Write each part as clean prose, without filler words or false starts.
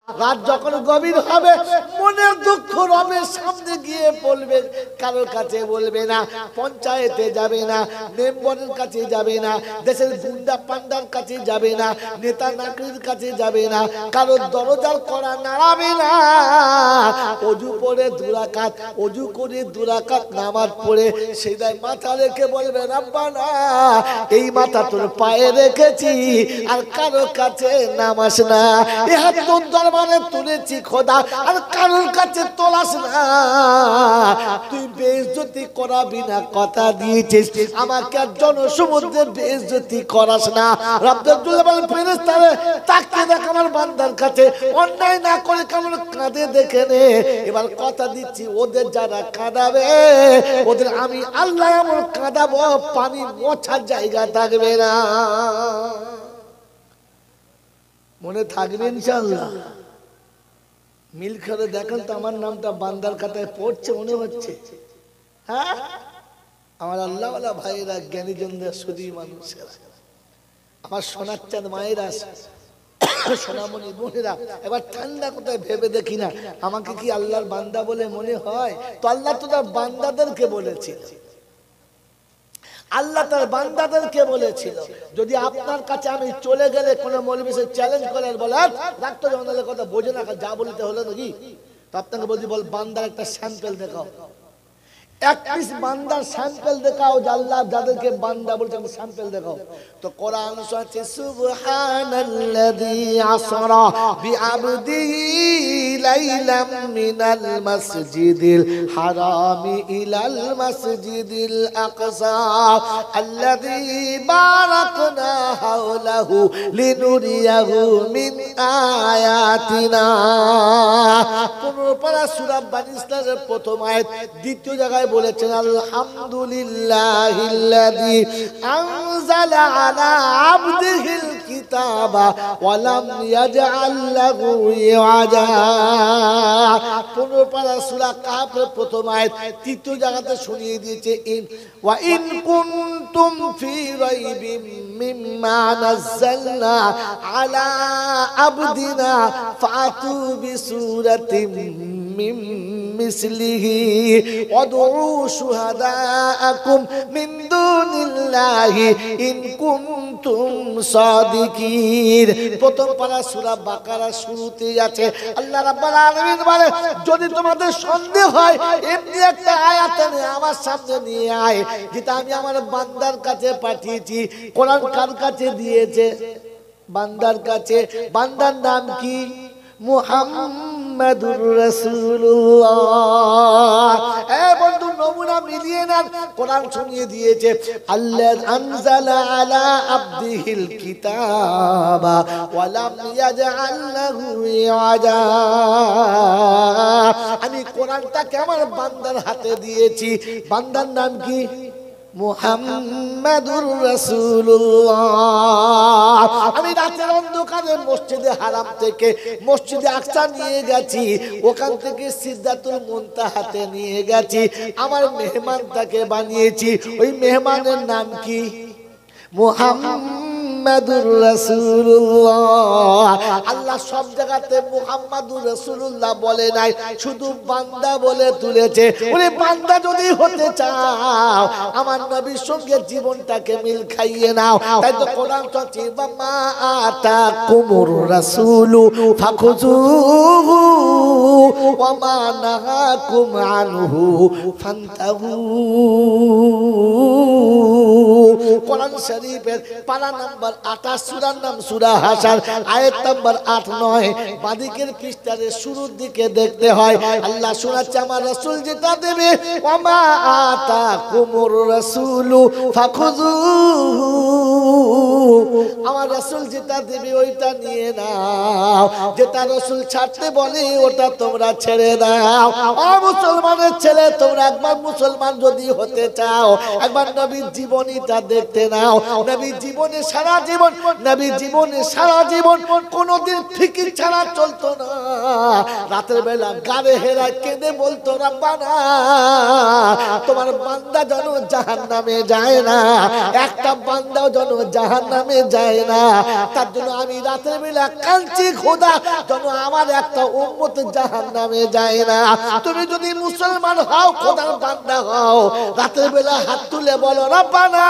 রাত যখন গভীর হবে মনের দুঃখ রবের সামনে গিয়ে বলবে, কারোর কাছে বলবে না, পঞ্চায়েতে যাবে না, মেম্বারের কাছে যাবে না, দেশের গুন্ডা পান্ডার কাছে যাবে না, নেতা নাকরির কাছে যাবে না, কারোর দরজার করা নাড়াবে না। অজু পড়ে দুরাকাত, অজু করে দুরাকাত নামাজ পড়ে সেটাই মাথা রেখে বলবে, রাব্বানা এই মাথা তোর পায়ে রেখেছি, আর কারোর কাছে নামাস না। এ হাত তোর দরবারে তুলেছি খোদা, আর কারোর কাছে তোলাস না। তুই বেইজ্জতি করাবি না, কথা দিয়েছিস, আমাকে আর জনসমুদ্রে বেইজ্জতি করাস না। রব্বুল আলামিন ফেরেশতারে তাকিয়ে দেখ আমার বান্দার কাছে, অন্যায় না করে কেমন কাঁদে দেখে নে। এবার কথা দিচ্ছি, ওদের যারা কাঁদাবে ওদের আমি আল্লাহ এমন কাঁদাবো পানি মোছার জায়গা থাকবে না। মনে থাকবে ইনশাআল্লাহ। মিল করে দেখেন তো আমার নামটা বান্দার খাতায় পড়ছে মনে হচ্ছে? হ্যাঁ, আমার আল্লাহওয়ালা ভাইরা, জ্ঞানীজনরা, সুধী মানুষেরা, আমার সোনার চাঁদ মায়েরা, সোনামণি বোনেরা, এবার ঠান্ডা কোথায় ভেবে দেখি না, আমাকে কি আল্লাহর বান্দা বলে মনে হয়? তো আল্লাহ তো তার বান্দাদেরকে বলেছিল, আল্লাহ তার বান্দাদেরকে বলেছিল, যদি আপনার কাছে আমি চলে গেলে কোনো মৌলবী এসে চ্যালেঞ্জ করে বলেন রাখতো জঙ্গলের কথা বোঝে না, যা বলতে হলো নাকি, তো আপনাকে বলছি, বল বান্দার একটা স্যাম্পল দেখাও, এক পিস বান্দার স্যাম্পল দেখাও, আল্লাহ যাদেরকে বান্দা বলছেন স্যাম্পল দেখাও। তো কোরআন আছে, সুবহানাল্লাযী আসরা বিআবদিহি লাইলাম মিনাল মাসজিদিল হারামি ইলাল মাসজিদিল আকসা আল্লাযী বারাকনা হাওলাহু লিনুরিয়াহু মিন আয়াতিনা। 15 পারা সূরা বানী ইসরাঈলের প্রথম আয়াত, দ্বিতীয় জায়গায় বলেছেন, আলহামদুলিল্লাহিল্লাযী আনজালা আলা আবদিহিল কিতাবা ওয়া লাম ইয়াজআল লাহু ইওয়াজা। 15 পারা সূরা কাহফের প্রথম আয়াত, তৃতীয় জায়গাতে শুনিয়ে দিয়েছে, ওয়া ইন কুনতুম ফি রাইবিম মিম্মা নাযালনা আলা আবদিনা ফাতু বিসূরাতিম মিন মিসলিহি ওয়াদউ শুহাদাআকুম মিন দুনিল্লাহি ইন কুনতুম সাদিকিন। প্রথম পারা সূরা বাকারা শুরুতেই আছে, আল্লাহ রাব্বুল আলামিন বলে, যদি তোমাদের সন্দেহ হয় এমনি একটা আয়াত নিয়ে আমার সামনে নিয়ে আয়, যেটা আমি আমার বান্দার কাছে পাঠিয়েছি। কোরআন কার কাছে দিয়েছে? বান্দার কাছে। বান্দার নাম কি? মুহাম্মাদুর রাসূলুল্লাহ। এ বন্ধু, নমুনা মিলিয়ে নেন, কোরআন শুনিয়ে দিয়েছে, আল্লাহ আনজালা আলা আবদিহিল কিতাবা ওয়া লাম ইয়াজআল লাহু ইওয়াজা। আমি কোরআনটাকে আমার বান্দার হাতে দিয়েছি। বান্দার নাম কি? মুহাম্মাদুর রাসূলুল্লাহ। আমি রাতের অন্ধকারে মসজিদে হারাম থেকে মসজিদে আকসা নিয়ে গেছি, ওখান থেকে সিদরাতুল মুনতাহাতে নিয়ে গেছি, আমার মেহমানটাকে বানিয়েছি। ওই মেহমানের নাম কি? মুহাম্মাদুর রাসূলুল্লাহ। আল্লাহ সব জায়গাতে মুহাম্মাদুর রাসূলুল্লাহ বলে নাই, শুধু বান্দা বলে তুলেছে। ওরে বান্দা যদি হতে চাও আমার নবীর সঙ্গে জীবনটাকে মিল খাইয়ে নাও। তাই তো কোরআন চলছে, মা আতাকুমুর রাসূলু ফাখুযুহু ওয়া মা নাহাকুম আনহু ফান্তাহু। কোরআন শরীফের পারা নাম্বার 28, সূরার নাম সূরা হাশর, আয়াত নাম্বার 8-9, বাদিকের পৃষ্ঠার শুরুর দিকে দেখতে হয়। আল্লাহ শোনাচ্ছে, আমার রাসূল যেটা দেবে, ওয়া মা আতাকুমুর রাসূলু ফাখুযুহু, আমার রাসূল যেটা দেবে ওইটা নিয়ে নাও, যেটা রাসূল ছাড়তে বলে ওটা তোমরা ছেড়ে দাও। ও মুসলমানের ছেলে, তোমরা একবার মুসলমান যদি হতে চাও, একবার নবীর জীবনীটা দেখতে নাও। নবী জীবনে সারা জীবন, নবী জীবনে সারা জীবন কোনদিন ফিকির ছাড়া চলতো না। রাতের বেলা গায়ে হেরা কেঁদে বলতো, রব্বানা তোমার বান্দা যেন জাহান্নামে যায় না, একটা বান্দাও যেন জাহান্নামে যায় না। তার জন্য আমি রাতের বেলা কাঁদছি, খোদা যেন আমার একটা উম্মত জাহান্নামে যায় না। তুমি যদি মুসলমান হও, খোদার বান্দা হও, রাতের বেলা হাত তুলে বলো, রব্বানা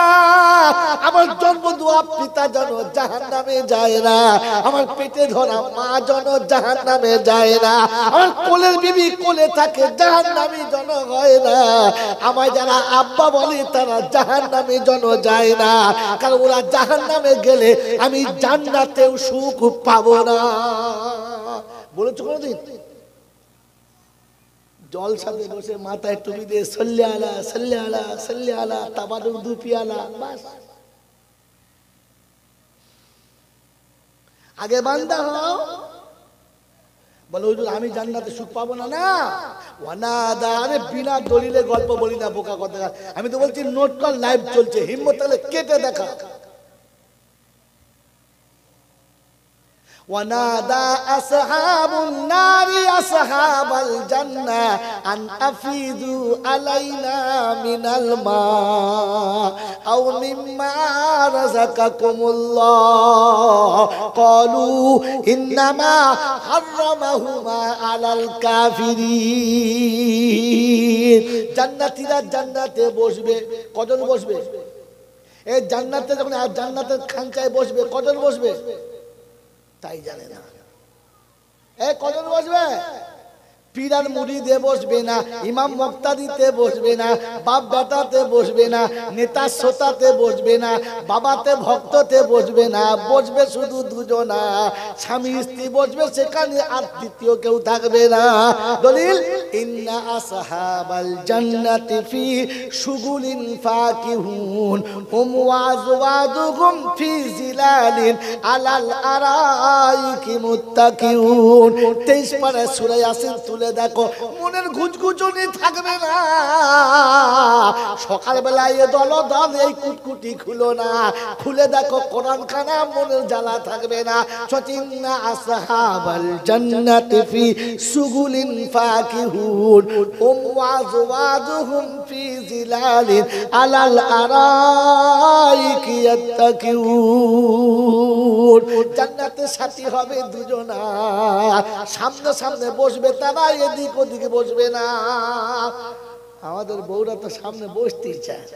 আমার জন্ম দুয়া পিতা যেন জাহান্নামে যায় না, আমার পেটে ধরা মা যেন জাহান্নামে যায় না, আমার কোলের বিবি কোলে থাকে জাহান্নামী যেন হয় না, আমায় যারা আব্বা বলে তারা জাহান্নামে যেন যায় না। কারণ ওরা জাহান্নামে গেলে আমি জান্নাতেও সুখ পাবো না। বলেছো কোনদিন? জলসাতে বসে মাথায় টুপি দিয়ে সাল্লি আলা সাল্লি আলা সাল্লি আলা তাবারুক দু পিয়ালা, বাস। আগে বান্দা হও, বলে হুজুর আমি জান্নাতে সুখ পাবো না। না ওয়ানাদা, আরে বিনা দলিলে গল্প বলি না, বোকা কথা। আমি তো বলছি নোট কর, লাইভ চলছে, হিম্মত তাহলে কেটে দেখা। ونادى أصحاب النار أصحاب الجنة أن أفيضوا علينا من الماء أو مما رزقكم الله قالوا إنما حرمهما على الكافرين। জান্নাতীরা জান্নাতে বসবে, কজন বসবে? এই জান্নাতে যখন জান্নাতের খানচায় বসবে, কজন বসবে তাই জানে না। কজন বসবে? পীরার মুরিদে বসবে না, ইমাম মুক্তাদিতে বসবে না, বাপ বেটাতে বসবে না, নেতা শ্রোতাতে বসবে না, বাবাতে ভক্ততে বসবে না, বসবে শুধু দুজনা, স্বামী স্ত্রী বসবে সেখানে, আর তৃতীয় কেউ থাকবে না। দলিল ইন্না আসহাবাল জান্নাতি ফি শুগুলিন ফাকিহুন হুম ওয়াজওয়াজুহুম ফি জিলালিন আলাল আরাইকি মুত্তাকিউন। 23 পারা সূরা ইয়াসিন তুলে দেখো, মনের ঘুচঘুচনি থাকবে না। সকালবেলা এ দল দল এই কুটকুটি খুলো না, খুলে দেখো কোরআন খানা, মনের জ্বালা থাকবে না। সচিন্না আসহাবাল জান্নাতি ফি শুগুলিন ফাকিহুন হুম ওয়াজওয়াজুহুম ফি জিলালিন আলাল আরাইকি ইয়াত্তাকিউন। জান্নাতের সাথী হবে দুজনা, সামনে সামনে বসবে তারা, এদিক ওদিকে বসবে না। আমাদের বউরা তো সামনে বসতেই চায়।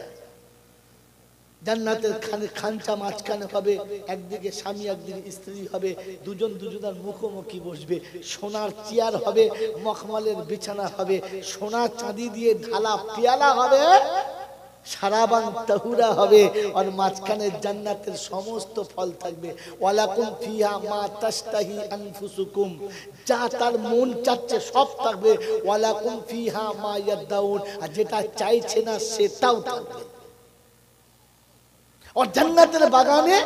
জান্নাতের খানচা মাঝখানে হবে, একদিকে স্বামী একদিকে স্ত্রী হবে, দুজন দুজনের মুখোমুখি বসবে, সোনার চেয়ার হবে, মখমলের বিছানা হবে, সোনার চাঁদি দিয়ে ঢালা পেয়ালা হবে, সারাবান তাহুরা হবে, আর মাঝখানে জান্নাতের সমস্ত ফল থাকবে। ওয়ালাকুম ফিহা মা তাশতাহি আনফুসুকুম, যা তার মন চাচ্ছে সব থাকবে। ওয়ালাকুম ফিহা মা ইয়াদাউন, আর যেটা চাইছে না সেটাও থাকবে। আর জান্নাতের বাগানে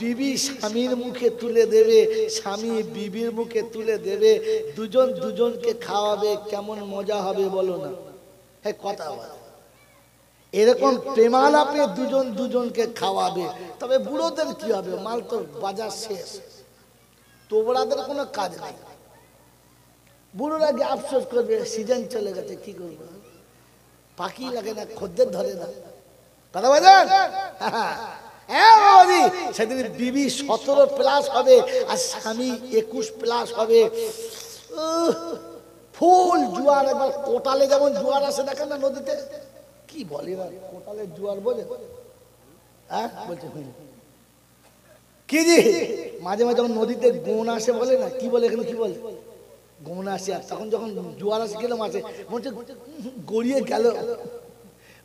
বিবি স্বামীর মুখে তুলে দেবে, স্বামী বিবির মুখে তুলে দেবে, দুজন দুজনকে খাওয়াবে। কেমন মজা হবে বলো না? হ্যাঁ কথা বলে, এরকম প্রেমালাপে দুজন দুজনকে খাওয়াবে। তবে বুড়োদের কি হবে? মাল তো বাজার শেষ, তোবড়াদের কোনো কাজ নেই। বুড়োরা গিয়ে আফসোস করবে, সিজন চলে গেছে, কি করবো, পাখি লাগে না, খদ্দের ধরে না। কথা বলেন? সেদিন বিবি 17+ হবে আর স্বামী 21+ হবে। ফুল জোয়ার, একবার কোটালে যেমন জোয়ার আসে দেখেন না নদীতে, কি বলে না কোটালের জোয়ার বলে, হ্যাঁ বলছে কি জি, মাঝে মাঝে যখন নদীতে গোন আসে বলে না, কি বলে এখানে, কি বলে গোন আসে, আর তখন যখন জোয়ার আসে গেলাম আসে মনে হচ্ছে গড়িয়ে গেল,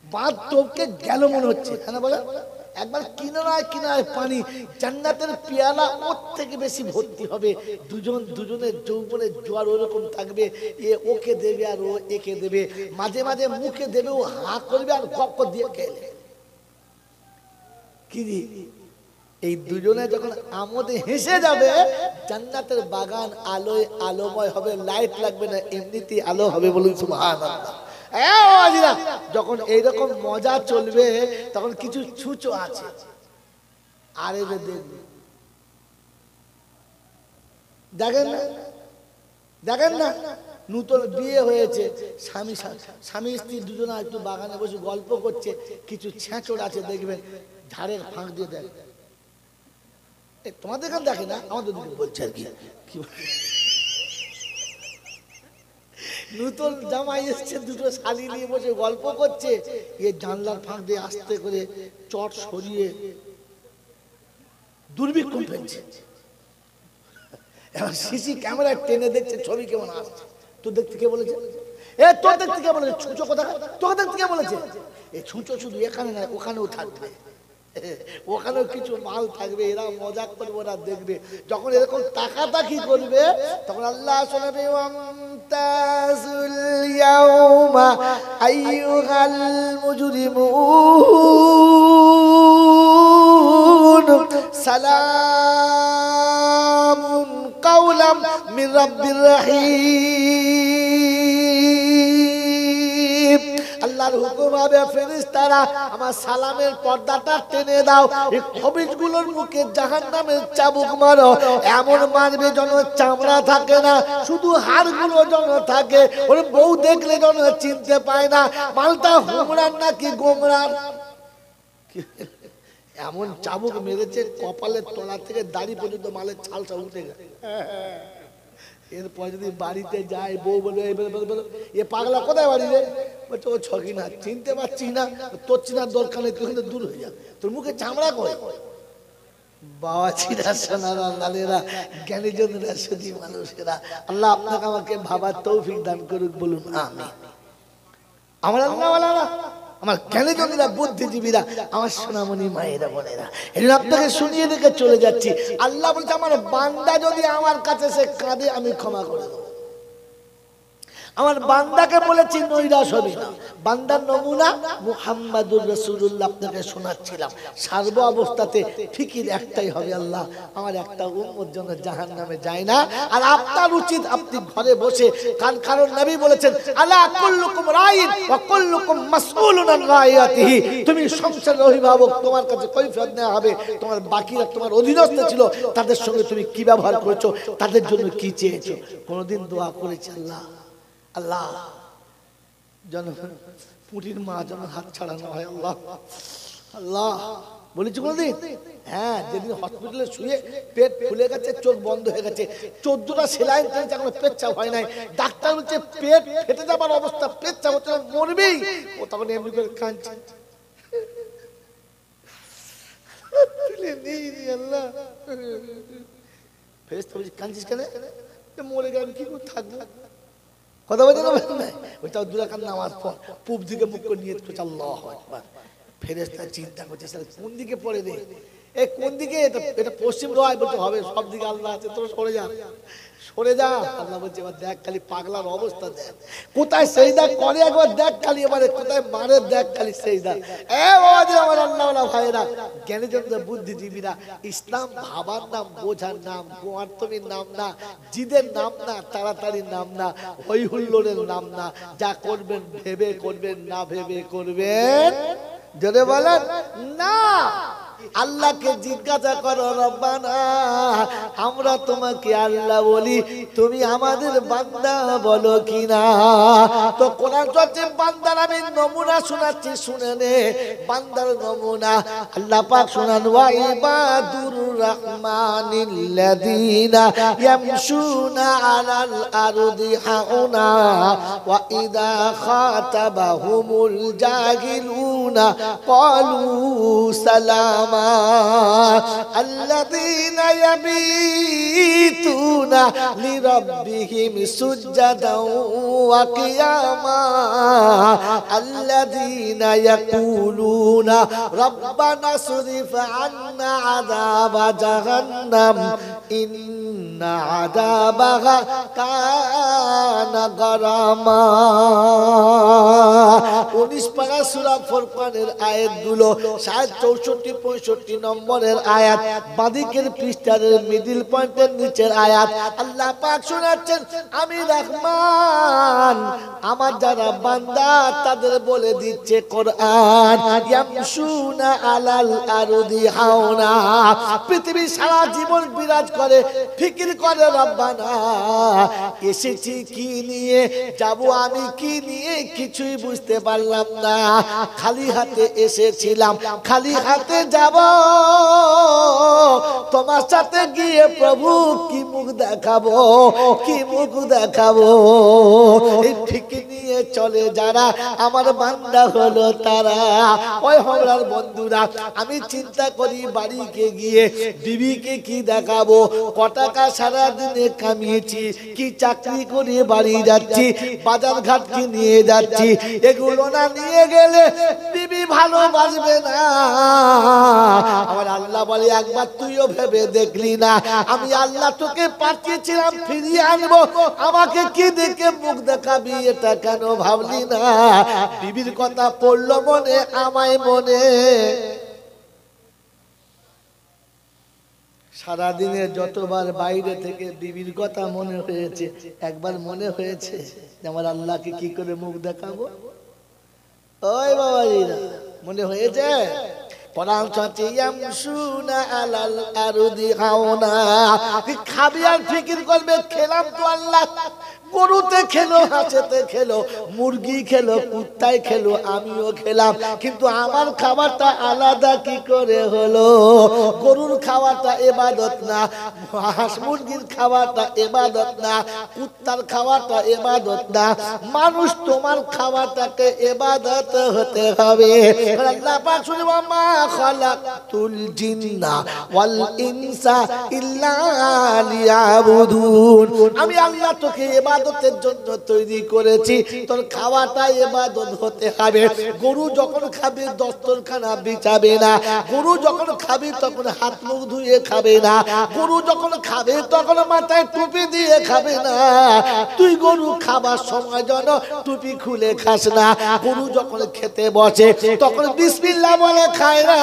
বাঁধ টপকে গেল মনে হচ্ছে, হ্যাঁ বলে। একবার কিনারায় কিনারায় পানি, জান্নাতের পেয়ালা ওর থেকে বেশি ভর্তি হবে, দুজন দুজনের যৌবনের জোয়ার ওরকম থাকবে, এ ওকে দেবে আর ও একে দেবে, মাঝে মাঝে মুখে দেবে, ও হা করবে আর গপ দিয়ে খেলে। কি এই দুজনে যখন আমোদে হেসে যাবে, জান্নাতের বাগান আলোয় আলোময় হবে, লাইট লাগবে না, এমনিতেই আলো হবে। বলুন সুবহানাল্লাহ। যখন এইরকম মজা চলবে তখন কিছু ছুঁচো আছে, আরে দেখবে, দেখেন না, দেখেন না, নতুন বিয়ে হয়েছে, স্বামী স্ত্রী দুজনে একটু বাগানে বসে গল্প করছে, কিছু ছেঁচড় আছে দেখবেন ঝাড়ের ফাঁক দিয়ে দেখ, তোমাদের এখানে দেখে না, আমাদের দিকে বলছে আর কি, নতুন জামাই এসছে, দুটো শালি নিয়ে বসে গল্প করছে, এ জানলার ফাঁক দিয়ে আস্তে করে চট সরিয়ে দূরবীক্ষণ ফেলছে, সিসি ক্যামেরায় টেনে দেখছে ছবি কেমন আসছে। তোর দেখতে কে বলেছে? তোর দেখতে কে বলেছে? ছুঁচো কথা, তোকে দেখতে কে বলেছে? এই ছুঁচো শুধু এখানে না, ওখানেও থাকবে, ওখানেও কিছু মাল থাকবে, এরা মজাক করবে, ওরা দেখবে। যখন এরকম তাকাতাকি করবে তখন আল্লাহ শোনাবে, ওয়ামতাজুল ইয়াউমা আইয়ুহাল মুজরিমুন সালামুন কাওলাম মির রাব্বির রহিম। আল্লাহর হুকুম হবে, ফেরেশতারা আমার সালামের পর্দাটা টেনে দাও, এই খবিজগুলোর মুখে জাহান্নামের চাবুক মারো, এমন মারবে যেন চামড়া থাকে না, শুধু হাড়গুলো যেন থাকে, ওর বউ দেখলে যেন চিনতে পায় না মালটা হুমরান নাকি গোমরান। এমন চাবুক মেরেছে কপালের তলা থেকে দাড়ি পর্যন্ত মালের ছালটা উঠে গেছে। এরপর যদি বাড়িতে যায়, বউ বলে এ পাগলা কোথায় বাড়ি রে? বলছে ও ছকি না, চিনতে পারছি না, তোর চিনার দরকার নেই, তুই দূর হয়ে যা, তোর মুখে চামড়া কয়। বাবা চিরা সোনারা লালেরা, জ্ঞানী জনেরা, সুধী মানুষেরা, আল্লাহ আপনাকে আমাকে ভাবার তৌফিক দান করুক, বলুন আমিন। আমার আল্লাহওয়ালারা, আমার জ্ঞানী জনেরা, বুদ্ধিজীবীরা, আমার সোনামণি মায়েরা, বোনেরা, এর আপনাকে শুনিয়ে রেখে চলে যাচ্ছি। আল্লাহ বলছে, আমার বান্দা যদি আমার কাছে সে কাঁদে, আমি ক্ষমা করে দেবো। আমার বান্দাকে বলেছি নৈরাশ হবি না। বান্দার নমুনা মুহাম্মাদুর রাসূলুল্লাহ আপনাকে শোনাচ্ছিলাম। সার্ব অবস্থাতে ফিকির একটাই হবে, আল্লাহ আমার একটা উম্মত যেন জাহান্নামে যায় না। আর আপনার উচিত আপনি ঘরে বসে, কারণ নবী বলেছেন, আলা কুল্লুকুম রাইন ওয়া কুল্লুকুম মাসউলুন আন রাইয়াতিহি। তুমি সংসারের অভিভাবক, তোমার কাছে কৈফিয়ত নেওয়া হবে। তোমার বাকিরা তোমার অধীনস্থ ছিল, তাদের সঙ্গে তুমি কি ব্যবহার করেছো, তাদের জন্য কি চেয়েছো? কোনদিন দোয়া করেছি, আল্লাহ আল্লাহ যেন পুটির মা যেন হাত ছাড়ানো হয়, আল্লাহ আল্লাহ বলেছি কোনদিন? হ্যাঁ, যেদিন হসপিটালে শুয়ে পেট ফুলে গেছে, চোখ বন্ধ হয়ে গেছে, 14টা সেলাইন টেনেছে, এখন পেচ্ছাপ হয় নাই, ডাক্তার বলছে পেট ফেটে যাবার অবস্থা, পেচ্ছাপ হচ্ছে না, মরবেই। ও তখন এমনি করে কাঁদছে, আল্লাহ ফেরেশতা বলছে কাঁদছিস কেন? মরে গেলাম, কি করে থাকবো? কথা বলছে না, ওইটাও দুরাকাত নামাজ পর পূব দিকে মুখ করে নিয়ত করছে, আল্লাহু আকবার। ফেরেশতা চিন্তা করছে, কোন দিকে পড়ে রে, এই কোন দিকে? এটা পশ্চিম দোয়ায় বলতে হবে, সব দিকে আল্লাহ আছে, তোরা সরে যা, সরে যা। আল্লাহ বলছে, এবার দেখ খালি পাগলার অবস্থা দেখ, কোথায় সেজদা করে একবার দেখ খালি, এবারে কোথায় মারে দেখ খালি সেজদা। আমার আল্লাহওয়ালা ভাইয়েরা, জ্ঞানীজনরা, বুদ্ধিজীবীরা, ইসলাম ভাবার নাম, বোঝার নাম, গোয়ার্তমীর নাম না, জিদের নাম না, তাড়াতাড়ির নাম না, হই হুল্লোড়ের নাম না। যা করবেন ভেবে করবেন, না ভেবে করবেন, জোরে বলেন না। আল্লাহকে জিজ্ঞাসা করো, রব্বানা আমরা তোমাকে আল্লাহ বলি, তুমি আমাদের বান্দা বলো কিনা? তো কোরআন চলছে, বান্দার আমি নমুনা শোনাচ্ছি, শুনে নে বান্দার নমুনা। আল্লাহ পাক শোনান, ওয়া ইবাদুর রাহমানিল্লাযীনা ইয়ামশুনা আলাল আরদি হাউনা ওয়া ইযা খাতাবাহুমুল জাহিলুনা ক্বালু সালামা الذين يبيتون لربهم سجدا وقياما الذين يقولون ربنا اصرف عنا عذاب جهنم ইন্না আযাবাহা কানা গারামা। 19 পারা সূরা ফুরকানের আয়াতগুলো 64-65 নম্বরের আয়াত, বাদিকের পৃষ্ঠার মিডল পয়েন্টের নিচের আয়াত। আল্লাহ পাক শোনাচ্ছেন, আমি রহমান, আমার যারা বান্দা তাদের বলে দিচ্ছে কোরআন, ইয়ামশুনা আলাল আরদি হাওনা, পৃথিবী সারা জীবন বিরাজ করে, ফিকির করে রব্বানা এসেছি কি নিয়ে, যাব আমি কি নিয়ে, কিছুই বুঝতে পারলাম না। খালি হাতে এসেছিলাম, খালি হাতে যাব, তোমার সাথে গিয়ে প্রভু কি মুখ দেখাবো, কি মুখ দেখাবো। এই ফিকির নিয়ে চলে যারা, আমার বান্দা হলো তারা। ওই হমরার বন্ধুরা, আমি চিন্তা করি বাড়িকে গিয়ে বিবিকে কি দেখাবো, ক টাকা সারাদিনে কামিয়েছি, কি চাকরি করে বাড়ি যাচ্ছি, বাজার ঘাট কি নিয়ে যাচ্ছি, এগুলো না নিয়ে গেলে বিবি ভালোবাসবে না। আমার আল্লাহ বলে, একবার তুইও ভেবে দেখলি না, আমি আল্লাহ তোকে পাঠিয়েছিলাম ফিরিয়ে আনবো, আমাকে কি দেখে মুখ দেখাবি, এটা কেন ভাবলি না? বিবির কথা পড়লো মনে, আমায় মনে। সারাদিনে যতবার বাইরে থেকে বিবির কথা মনে হয়েছে, একবার মনে হয়েছে আমার আল্লাহকে কি করে মুখ দেখাবো? ওই বাবাজিরা, মনে হয়েছে? খাবি আর ফিকির করবে, খেলাম তো আল্লাহ, গরুতে খেলো, হাঁসেতে খেলো, মুরগি খেলো, কুত্তায় খেলো, আমিও খেলাম, কিন্তু আমার খাবারটা আলাদা কি করে হলো? গরুর খাওয়াটা ইবাদত না, হাঁস মুরগির খাওয়াটা ইবাদত না, কুত্তার খাওয়াটা ইবাদত না, মানুষ তোমার খাওয়াটাকে ইবাদত হতে হবে। আল্লাহ পাক শুনবা, মা খালাকতুল জিন্না ওয়াল ইনসা ইল্লা লিয়াবুদুন, আমি আল্লাহ তোকে ইবাদতের জন্য তৈরি করেছি, তোর খাওয়াটা ইবাদত হতে হবে। গরু যখন খাবে দস্তরখানা বিছাবে না, গরু যখন খাবে তখন হাত মুখ ধুয়ে খাবে না, গরু যখন খাবে তখন মাথায় টুপি দিয়ে খাবে না। তুই গরু খাবার সময় যেন টুপি খুলে খাস না, গরু যখন খেতে বসে তখন বিসমিল্লাহ বলে খায় না।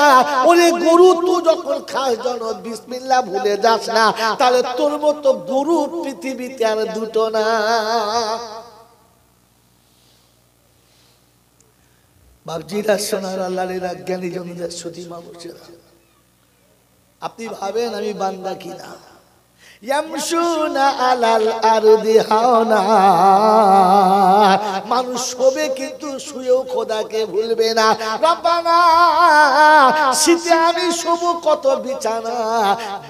ওরে গরু, তুই যখন খাস যেন বিসমিল্লাহ ভুলে যাস না, তাহলে তোর মতো গরু পৃথিবীতে আর দুটো না। বাবজিরা, সোনার আল্লাহরা, জ্ঞানী জনদের সুধী মানুষেরা, আপনি ভাবেন আমি বান্দা কিনা? ইয়ামশুনা আলাল আরদি হাওনা, মানুষ শোবে কিন্তু শুয়েও খোদাকে ভুলবে না। রব্বানা, শীতে আমি শোবো কত বিছানা,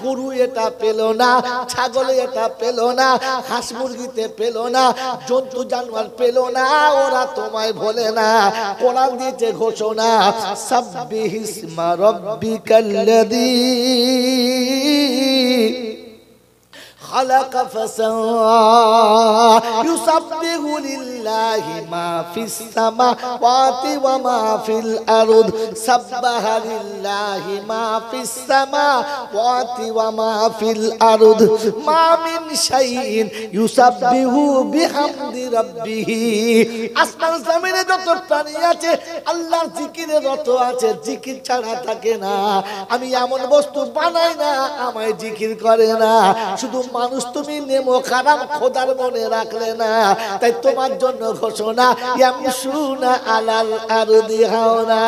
গরু এটা পেল না, ছাগল এটা পেল না, হাঁস মুরগিতে পেল না, জন্তু জানোয়ার পেল না, ওরা তোমায় ভোলে না। কোরআন দিয়েছে ঘোষণা, সাব্বিহিসমা রাব্বিকাল্লাযী خلق فسوى يسبح لله ما في السماوات وما في الأرض سبح لله ما في السماوات وما في الأرض ما من شيء يسبح بحمد ربه। আসমান জমিনে যত প্রাণী আছে আল্লাহর জিকিরে রত আছে, জিকির ছাড়া থাকে না। আমি এমন বস্তু বানাই না আমায় জিকির করে না। শুধু মানুষ তুমি নেমো খারাপ, খোদার মনে রাখলে না। তাই তোমার জন্য ঘোষণা, ইয়ামশুনা আলাল আরদি হাওনা,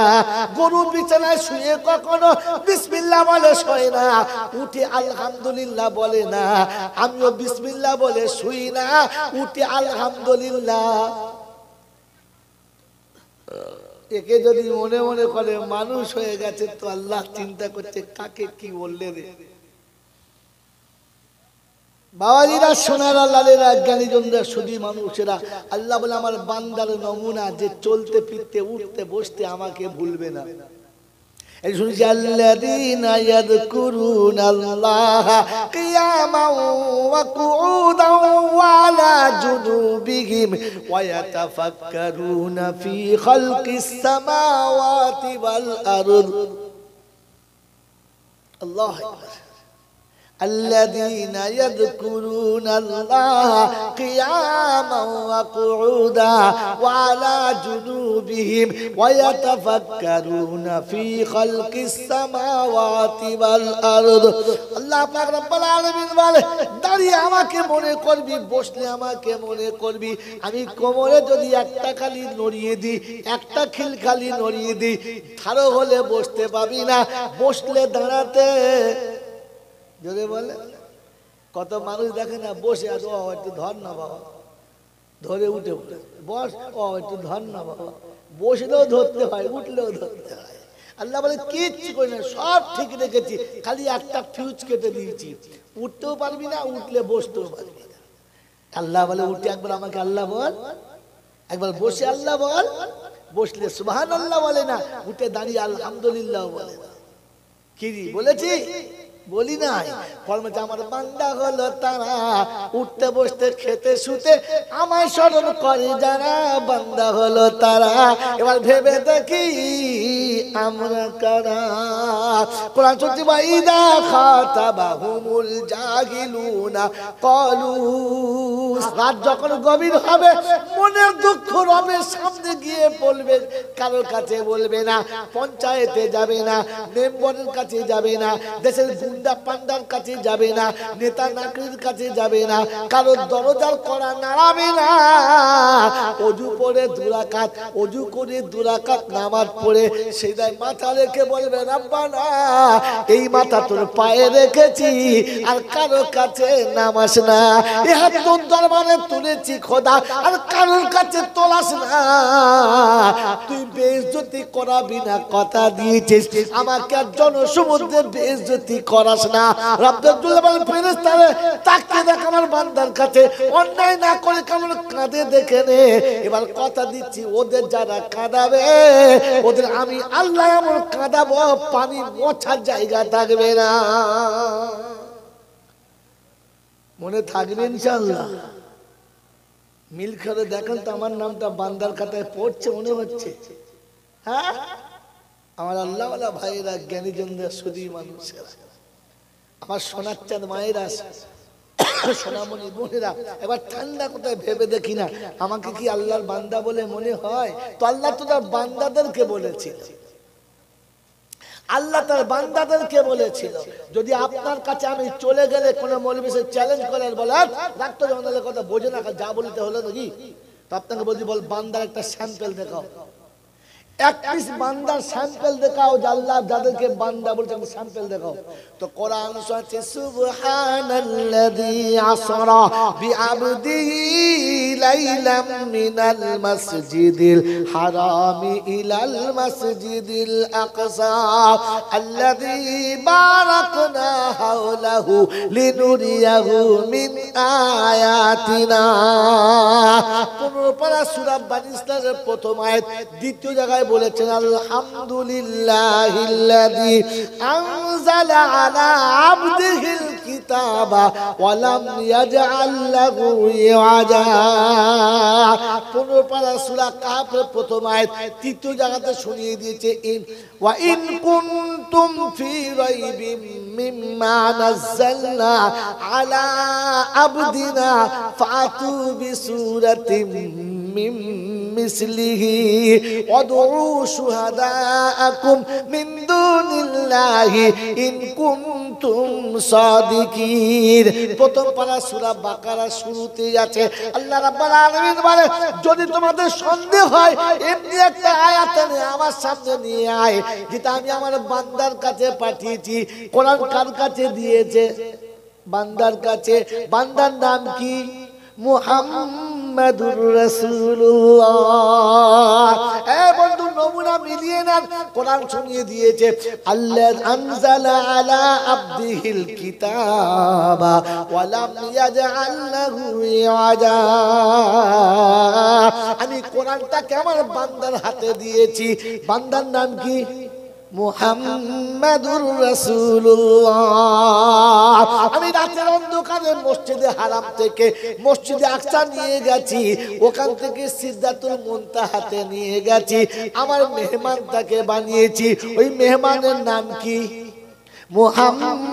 গরু বিছানায় শুয়ে কখনো বিসমিল্লাহ বলে শোয় না, উঠে আলহামদুলিল্লাহ বলে না। আমিও বিসমিল্লাহ বলে শুই না, উঠে আলহামদুলিল্লাহ। একে যদি মনে মনে করে মানুষ হয়ে গেছে, তো আল্লাহ চিন্তা করছে কাকে কি বললে রে। বাবাজিরা, সোনারা, লালেরা, জ্ঞানীজনরা, সুধী মানুষেরা, আল্লাহ বলে আমার বান্দার নমুনা যে চলতে ফিরতে উঠতে বসতে আমাকে ভুলবে না। এই শুনছি, আল্লাযীনা ইয়াযকুরুনাল্লাহা কিয়ামান ওয়া কুউদান ওয়া আলা জুনুবিহিম ওয়া ইয়াতাফাক্কারুনা ফি খালকিস সামাওয়াতি ওয়াল আরদ। আল্লাহু আকবার। الذين يذكرون الله قياما وقعودا وعلى جنوبهم ويتفكرون في خلق السماوات والأرض আল্লাহ পাক রব্বুল আলামিন বলে দাঁড়িয়ে আমাকে মনে করবি, বসলে আমাকে মনে করবি। আমি কোমরে যদি একটা খালি নড়িয়ে দিই, একটা খিল খালি নড়িয়ে দিই, ঠাড়ো হলে বসতে পাবি না, বসলে দাঁড়াতে জোরে বলে। কত মানুষ দেখে না বসে আছে, ও একটু ধর না বাবা, ধরে উঠে উঠে বস, ও একটু ধর না বাবা, বসলেও ধরতে হয়, উঠলেও ধরতে হয়। আল্লাহ বলে কিচ্ছু করি না, সব ঠিক রেখেছি, খালি একটা ফিউজ কেটে দিয়েছি, উঠতেও পারবি না, উঠলে বসতেও পারবি না। আল্লাহ বলে উঠে একবার আমাকে আল্লাহ বল, একবার বসে আল্লাহ বল, বসলে সুবহানাল্লাহ বলে না, উঠে দাঁড়িয়ে আলহামদুলিল্লাহ বলে না। কি বলেছি? বলি নাই। ফরমাতে আমার বান্দা হলো তারা উঠতে বসতে খেতে শুতে আমায় স্মরণ করে যারা, বান্দা হলো তারা। এবার ভেবে দেখি আমরা কারা। কোরআন চলছে ওয়াইদা খাতাবাহুমুল জাহিলুনা ক্বালু, রাত যখন গভীর হবে মনের দুঃখ রবের সামনে গিয়ে বলবে, কারোর কাছে বলবে না, পঞ্চায়েতে যাবে না, মেম্বারের কাছে যাবে না, দেশের গুন্ডা পান্ডার কাছে যাবে না, নেতা নাকরির কাছে যাবে না, কারোর দরজার করা নাড়াবে না। অজু পড়ে দুরাকাত, অজু করে দুরাকাত নামাজ পড়ে সেদায় মাথা রেখে বলবে রব্বানা এই মাথা তোর পায়ে রেখেছি, আর কারোর কাছে নামাস না। এ হাত তোর দরবারে তুলেছি খোদা, আর কারোর কাছে তোলাস না। তুই বেইজ্জতি করাবি না, কথা দিয়েছিস আমাকে আর জনসমুদ্রে বেইজ্জতি করাস না। রব্বুল বলেন ফেরেশতারে তাকিয়ে দেখ আমার বান্দার কাছে, অন্যায় না করে কেমন কাঁদে দেখে নে। এবার কথা দিচ্ছি ওদের যারা কাঁদাবে ওদের আমি আল্লাহ এমন কাঁদাবো পানি মোছার জায়গা থাকবে না। মনে থাকবে ইনশাআল্লাহ। মিল করে দেখেন তো আমার নামটা বান্দার খাতায় পড়ছে মনে হচ্ছে। হ্যাঁ আমার আল্লাহওয়ালা ভাইরা, জ্ঞানীজনরা, সুদী মানুষেরা, আমার সোনার চাঁদ মায়েরা, সোনামণি বোনেরা, এবার ঠান্ডা কোথায় ভেবে দেখি না আমাকে কি আল্লাহর বান্দা বলে মনে হয়? তো আল্লাহ তো তার বান্দাদেরকে বলেছিল, আল্লাহ তার বান্দাদেরকে বলেছিল যদি আপনার কাছে আমি চলে গেলে কোন মৌলবী সে চ্যালেঞ্জ করে বলে রাখতো জঙ্গলের কথা বোঝে না, যা বলতে হলো নাকি, তো আপনাকে বলছি বল বান্দার একটা স্যাম্পল দেখাও, এক পিস বান্দার স্যাম্পল দেখাও, আল্লাহ যাদেরকে বান্দা বলছেন স্যাম্পল দেখাও। তো কোরআন সূরা সুবহানাল্লাযী আসরা বিআবদিহি লাইলাম মিনাল মাসজিদিল হারামি ইলাল মাসজিদিল আকসা আল্লাযী বারাকনা হাওলাহু লিনুরিয়াহু মিন আয়াতিনা। 15 পারা সূরা বানী ইসরাঈলের প্রথম আয়াত। দ্বিতীয় জায়গায় বলেছেন আলহামদুলিল্লাহিল্লাযী আনজালা আলা আবদিহিল কিতাবা ওয়া লাম ইয়াজআল লাহু ইওয়াজা। 15 পারা সূরা কাহফের প্রথম আয়াত। তৃতীয় জায়গাতে শুনিয়ে দিয়েছে ওয়া ইন কুনতুম ফি রাইবিম মিম্মা নাযালনা আলা আবদিনা ফাতু বিসূরাতিম মিন মিসলিহি ওয়াদউ শুহাদাআকুম মিন দুনিল্লাহি ইন কুনতুম সাদিকিন। প্রথম পারা সূরা বাকারা শুরুতেই আছে আল্লাহ রাব্বুল আলামিন বলে যদি তোমাদের সন্দেহ হয় এমনি একটা আয়াত এনে আমার সামনে নিয়ে আয় যেটা আমি আমার বান্দার কাছে পাঠিয়েছি। কোরআন কার কাছে দিয়েছে? বান্দার কাছে। বান্দার নাম কি? মুহাম্মাদুর রাসূলুল্লাহ। এ বন্ধু নমুনা মিলিয়ে না, কোরআন শুনিয়ে দিয়েছে আল্লাহ আনজালা আলা আবদিহিল কিতাবা ওয়া লাম ইয়াজআল লাহু ইওয়াজা। আমি কোরআনটাকে আমার বান্দার হাতে দিয়েছি। বান্দার নাম কি? মুহাম্মাদুর রাসূলুল্লাহ। আমি রাতের অন্ধকারে মসজিদে হারাম থেকে মসজিদে আকসা নিয়ে গেছি, ওখান থেকে সিদরাতুল মুনতাহাতে নিয়ে গেছি, আমার মেহমান তাকে বানিয়েছি। ওই মেহমানের নাম কি? মুহাম্মাদ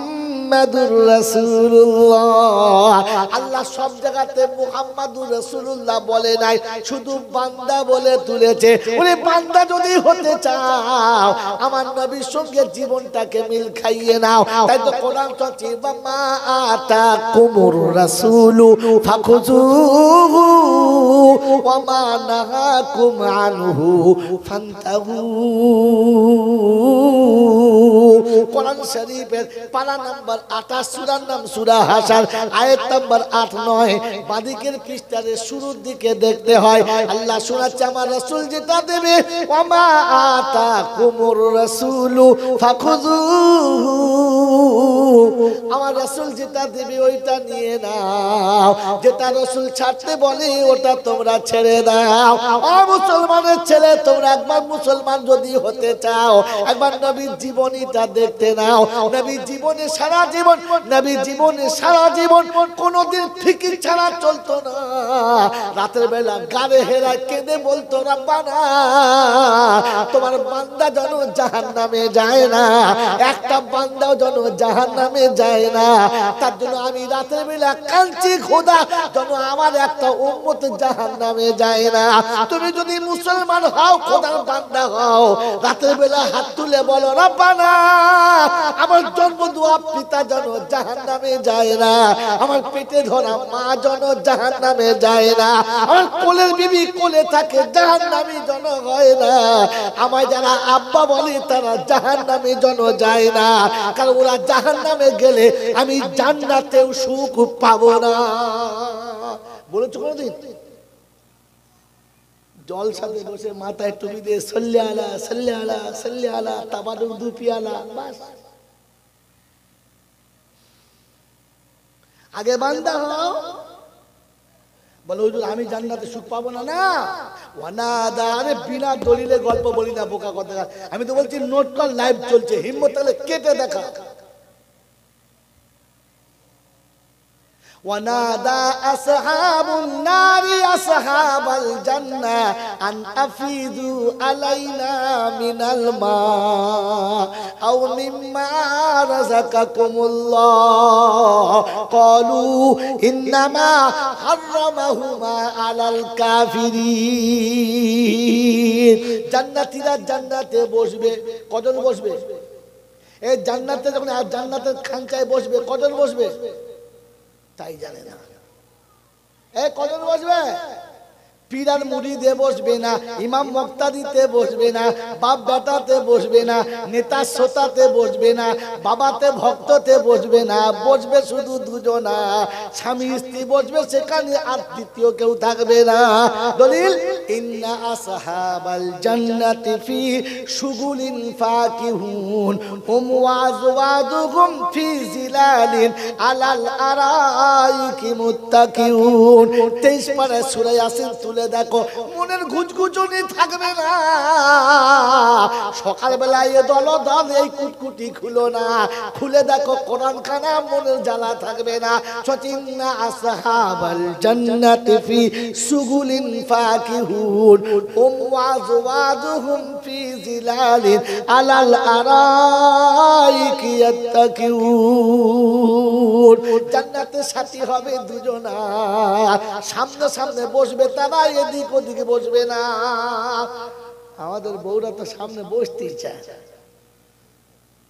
মুহাম্মাদুর রাসূলুল্লাহ। আল্লাহ সব জায়গাতে মুহাম্মাদুর রাসূলুল্লাহ বলে নাই, শুধু বান্দা বলে তুলেছে। ওরে বান্দা যদি হতে চাও আমার নবীর সঙ্গে জীবনটাকে মিল খাইয়ে নাও। তাই তো কোরআন চলছে মা আতাকুমুর রাসূলু ফাখুযুহু ওয়া মা নাহাকুম আনহু ফান্তাহু। কোরআন শরীফের পারা নাম্বার 28, সূরার নাম সূরা হাশর, আয়াত নাম্বার 8-9। বাদিকের পৃষ্ঠার শুরুর দিকে দেখতে হয় আল্লাহ শোনাচ্ছে আমার রাসূল যেটা দেবে ওয়া মা আতাকুমুর রাসূলু ফাখুযুহু, আমার রাসূল যেটা দেবে ওইটা নিয়ে নাও, যেটা রাসূল ছাড়তে বলে ওটা তোমরা ছেড়ে দাও। ও মুসলমানের ছেলে, তোমরা একবার মুসলমান যদি হতে চাও একবার নবীর জীবনীটা দেখতে নাও। নবীর জীবনে সারা জীবন, নবীর জীবনে সারা জীবন কোনোদিন ফিকির ছাড়া চলতো না। রাতের বেলা গাড়ে হেরায় কেঁদে বলতো রব্বানা তোমার বান্দা যেন জাহান্নামে যায় না, একটা বান্দাও যেন জাহান্নামে যায় না। তার জন্য আমি রাতের বেলা কাঁদছি খোদা যেন আমার একটা উম্মত জাহান্নামে যায় না। তুমি যদি মুসলমান হও, খোদার বান্দা হও, রাতের বেলা হাত তুলে বলো রব্বানা আমার জন্ম দুয়া পিতা যেন জাহান্নামে যায় না, আমার পেটে ধরা মা যেন জাহান্নামে যায় না, আমার কোলের বিবি কোলে থাকে জাহান্নামী যেন হয় না, আমায় যারা আব্বা বলে তারা জাহান্নামে যেন যায় না। কারণ ওরা জাহান্নামে গেলে আমি জান্নাতেও সুখ পাবো না। বলেছো কোনদিন? জলসাতে বসে মাথায় টুপি দিয়ে সাল্লি আলা সাল্লি আলা সাল্লি আলা তাবারুক দু পিয়ালা, বাস। আগে বান্দা হও, বলো হুজুর আমি জান্নাতে সুখ পাবো না। না ওয়ানাদা, আরে বিনা দলিলে গল্প বলি না বোকা কথা। আমি তো বলছি নোট কর, লাইভ চলছে, হিম্মত তাহলে কেটে দেখা। ওয়ানাদা আসহাবুন নারি আসহাবাল জান্নাহ আন আফিদু আলাইনা মিনাল মা আও মিম্মা রাযাকাকুমুল্লাহ ক্বালু ইন্নামা হাররামাহুমা আলাল কাফিরিন। জান্নাতীরা জান্নাতে বসবে, কজন বসবে? এই জান্নাতে যখন জান্নাতের খানচায় বসবে, কজন বসবে তাই জানে না। কজন বসবে? পীরার মুরিদে বসবে না, ইমাম মুক্তাদিতে বসবে না, বাপ বেটাতে বসবে না, নেতা শ্রোতাতে বসবে না, বাবাতে ভক্ততে বসবে না। বসবে শুধু দুজনা, স্বামী স্ত্রী বসবে সেখানে, আর দ্বিতীয় কেউ থাকবে না। দলিল ইন্না আসহাবাল জান্নাতি ফি শুগুলিন ফাকিহুন হুম ওয়াজওয়াজুহুম ফি জিলালিন আলাল আরাইকি মুত্তাকিউন। 23 পারা সূরা ইয়াসিন তুলে দেখো, মনের ঘুচঘুচুনি থাকবে না। সকালবেলা এ দল দল এই কুটকুটি খুলো না, খুলে দেখো কোরআন খানা, মনের জ্বালা থাকবে না। সচিন্না আসহাবাল জান্নাতি ফি শুগুলিন ফাকিহুন হুম ওয়াজওয়াজুহুম ফি জিলালিন আলাল আরাইকি ইয়াত্তাকিউন। জান্নাতে সাথী হবে দুজনা, সামনে সামনে বসবে তারা, এদিক ওদিকে বসবে না। আমাদের বউরা তো সামনে বসতেই চায়।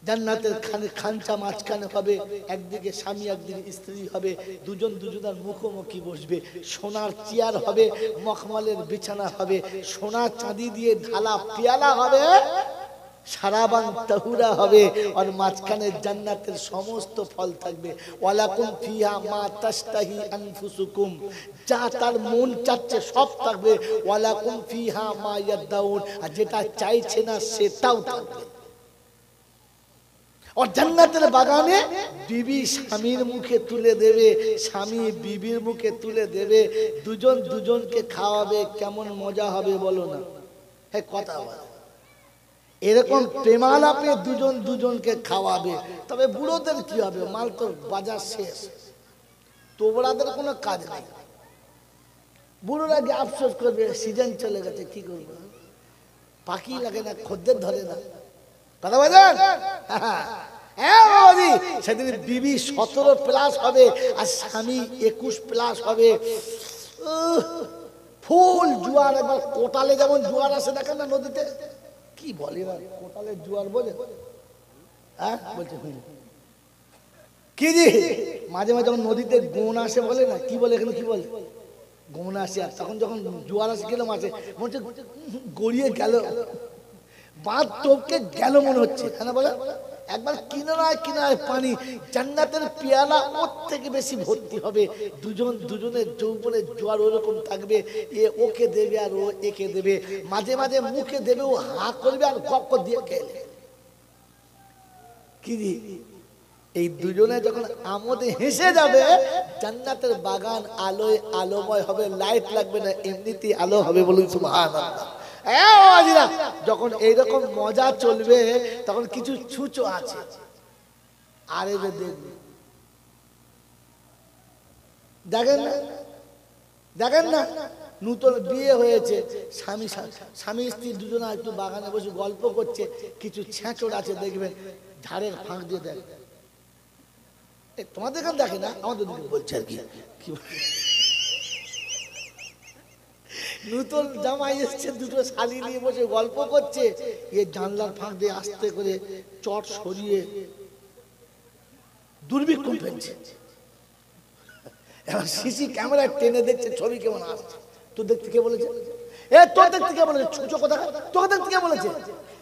জান্নাতের খানচা মাঝখানে হবে, একদিকে স্বামী একদিকে স্ত্রী হবে, দুজন দুজনের মুখোমুখি বসবে। সোনার চেয়ার হবে, মখমলের বিছানা হবে, সোনা চাঁদি দিয়ে ঢালা পেয়ালা হবে, সারাবান তাহুরা হবে, আর মাঝখানে জান্নাতের সমস্ত ফল থাকবে। ওয়ালাকুম ফিহা মা তাশতাহি আনফুসুকুম, যা তার মন চাচ্ছে সব থাকবে। ওয়ালাকুম ফিহা মা ইয়াদাউন, আর যেটা চাইছে না সেটাও থাকবে। और জান্নাতের বাগানে বিবি স্বামীর মুখে তুলে দেবে, স্বামী বিবির মুখে তুলে দেবে, দুজন দুজনকে খাওয়াবে। কেমন মজা হবে বলো না? হ্যাঁ কথা বল, এরকম প্রেমালাপে দুজন দুজনকে খাওয়াবে। তবে বুড়োদের কি হবে? মাল তো বাজার শেষ, তোবড়াদের কোনো কাজ নেই। বুড়োরা গিয়ে আফসোস করবে, সিজন চলে গেছে, কি করবে? পাখি লাগে না, খদ্দের ধরে না। কথা বলেন? সেদিন বিবি 17+ হবে আর স্বামী 21+ হবে। ফুল জোয়ার, একবার কোটালে যেমন জোয়ার আসে দেখেন না নদীতে, কি বলে কোটালের জোয়ার বলে, হ্যাঁ বলছে কি জি, মাঝে মাঝে যখন নদীতে গোন আসে বলে না, কি বলে এখানে, কি বলে গোন আসে, আর তখন যখন জোয়ার আসে গেলাম আসে মনে হচ্ছে গড়িয়ে গেল, বাঁধ টপকে গেল মনে হচ্ছে, হ্যাঁ বলে। একবার কিনারায় কিনারায় পানি, জান্নাতের পেয়ালা ওর থেকে বেশি ভর্তি হবে, দুজনের যৌবনের জোয়ার ওরকম থাকবে, এ ওকে দেবে আর ও একে দেবে, মাঝে মাঝে মুখে দেবে, ও হা করবে আর গপ দিয়ে খেলে। কি এই দুজনে যখন আমোদে হেসে যাবে, জান্নাতের বাগান আলোয় আলোময় হবে, লাইট লাগবে না, এমনিতেই আলো হবে, বলুন সুবহানাল্লাহ। যখন এইরকম মজা চলবে তখন কিছু ছুঁচো আছে, আর এদের দেখবে, দেখেন না, দেখেন না, নতুন বিয়ে হয়েছে, স্বামী স্ত্রী দুজনে একটু বাগানে বসে গল্প করছে, কিছু ছেঁচড় আছে দেখবেন ঝাড়ের ফাঁক দিয়ে দেখ, তোমাদের এখানে দেখে না, আমাদের দিকে বলছে আর কি, নতুন জামাই এসছে, দুটো শালি নিয়ে বসে গল্প করছে, এ জানলার ফাঁক দিয়ে আস্তে করে চট সরিয়ে দূরবীক্ষণ ফেলছে, এবার সিসি ক্যামেরায় টেনে দেখছে ছবি কেমন আসছে। তোর দেখতে কে বলেছে? এ তোর দেখতে কে বলেছে? ছুঁচো কথা, তোকে দেখতে কে বলেছে?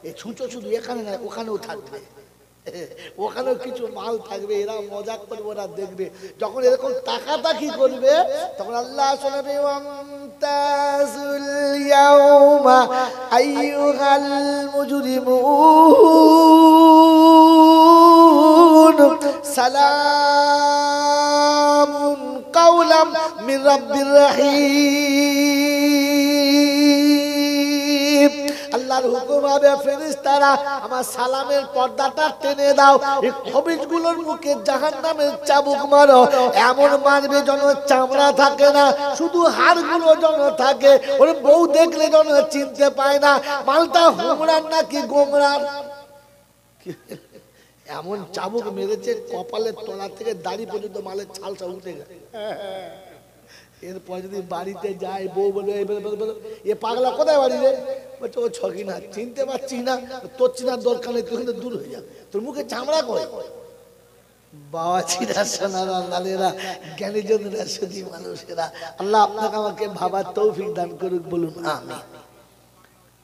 এই ছুঁচো শুধু এখানে না, ওখানেও থাকবে, ওখানেও কিছু মাল থাকবে, এরা মজা করবে, ওরা দেখবে, যখন এরকম তাকাতাকি করবে তখন আল্লাহ শোনাবে, ওয়ামতাজুল ইয়াউমা আইয়ুহাল মুজরিমুন সালামুন কাওলাম মির রাব্বির রহিম। আল্লাহর হুকুম হবে, ফেরেশতারা আমার সালামের পর্দাটা টেনে দাও, এই খবিশগুলোর মুখে জাহান্নামের চাবুক মারো, এমন মারবে যেন চামড়া থাকে না, শুধু হাড়গুলো যেন থাকে, ওর বউ দেখলে যেন চিনতে পায় না মালটা হুমরার নাকি গোমরার। এমন চাবুক মেরেছে কপালের তলা থেকে দাড়ি পর্যন্ত মালের ছালটা উঠে গেছে। এরপর যদি বাড়িতে যায়, বউ বলবে এ পাগলা কোথায় বাড়ি রে, বলছে ও ছকি না, চিনতে পারছি না, তোর চিনার দরকার নেই, তুই কিন্তু দূর হয়ে যা, তোর মুখে চামড়া কয়। বাবা চিরা সোনারা লালেরা, জ্ঞানী জনেরা, সুধী মানুষেরা, আল্লাহ আপনাকে আমাকে ভাবার তৌফিক দান করুক, বলুন আমিন।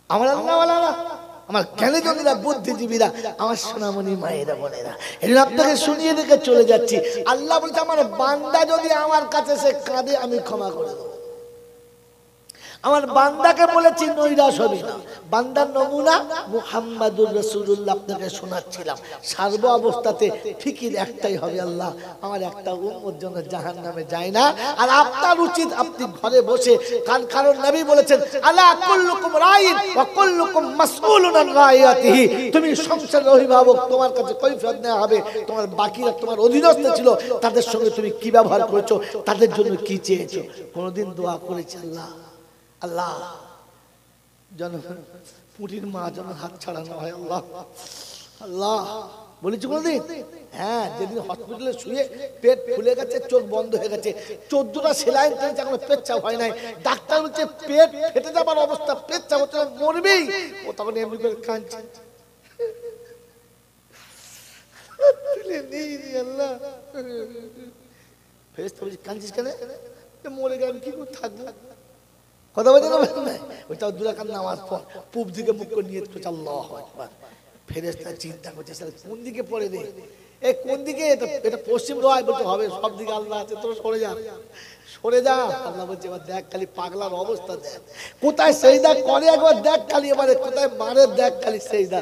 আমার আল্লাহওয়ালারা, আমার জ্ঞানী জনেরা, বুদ্ধিজীবীরা, আমার সোনামণি মায়েরা বোনেরা, এই আপনাকে শুনিয়ে রেখে চলে যাচ্ছি। আল্লাহ বলছে, আমার বান্দা যদি আমার কাছে সে কাঁদে, আমি ক্ষমা করে দেবো। আমার বান্দাকে বলেছি নৈরাশ হবি না। বান্দার নমুনা মুহাম্মাদুর রাসূলুল্লাহ আপনাকে শোনাচ্ছিলাম। সার্ব অবস্থাতে ফিকির একটাই হবে, আল্লাহ আমার একটা উম্মত যেন জাহান্নামে যায় না। আর আপনার উচিত আপনি ঘরে বসে, কারণ নবী বলেছেন, আলা কুল্লুকুম রাইন ওয়া কুল্লুকুম মাসউলুন আন রাইয়াতিহি, তুমি সংসারের অভিভাবক, তোমার কাছে কৈফিয়ত নেওয়া হবে, তোমার বাকিরা তোমার অধীনস্থ ছিল, তাদের সঙ্গে তুমি কি ব্যবহার করেছো, তাদের জন্য কি চেয়েছো। কোনদিন দোয়া করেছি, আল্লাহ আল্লাহ যেন পুটির মা যেন হাত ছাড়ানো হয়, আল্লাহ আল্লাহ বলেছি কোনদিন? হ্যাঁ, যেদিন হসপিটালে শুয়ে পেট ফুলে গেছে, চোখ বন্ধ হয়ে গেছে, 14টা সেলাইন টেনেছে, এখন পেচ্ছাপ হয় নাই, ডাক্তার বলছে পেট ফেটে যাবার অবস্থা, পেচ্ছাপ হচ্ছে, মরবেই। ও তখন এমনি করে কাঁদছে, আল্লাহ ফেরেশতা বলছে কাঁদছিস কেন? মরে গেলাম, কি করে থাকবো, কথা বলছে না, ওইটাও 2 রাকাত নামাজ পড়, পূব দিকে মুখ করে নিয়ত করছে, আল্লাহু আকবার। ফেরেশতা চিন্তা করছে, কোন দিকে পড়ে রে, এই কোন দিকে, এটা পশ্চিম রয়, বলতে হবে সব দিকে আল্লাহ আছে, তোর সরে যা, সরে যা। আল্লাহ বলছে, এবার দেখ খালি পাগলার অবস্থা দেখ, কোথায় সেজদা করে একবার দেখ খালি, এবারে কোথায় মারে দেখ খালি সেজদা।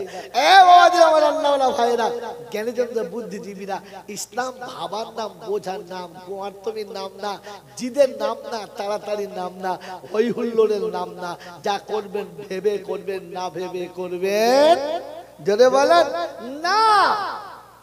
এ বাবাজি, আমার আল্লাহওয়ালা ভাইরা, জ্ঞানীজনরা, বুদ্ধিজীবীরা, ইসলাম ভাবার নাম, বোঝার নাম, গোয়ার্তমীর নাম না, জিদের নাম না, তাড়াতাড়ির নাম না, হই হুল্লোড়ের নাম না। যা করবেন ভেবে করবেন, না ভেবে করবেন, যদি বলেন না,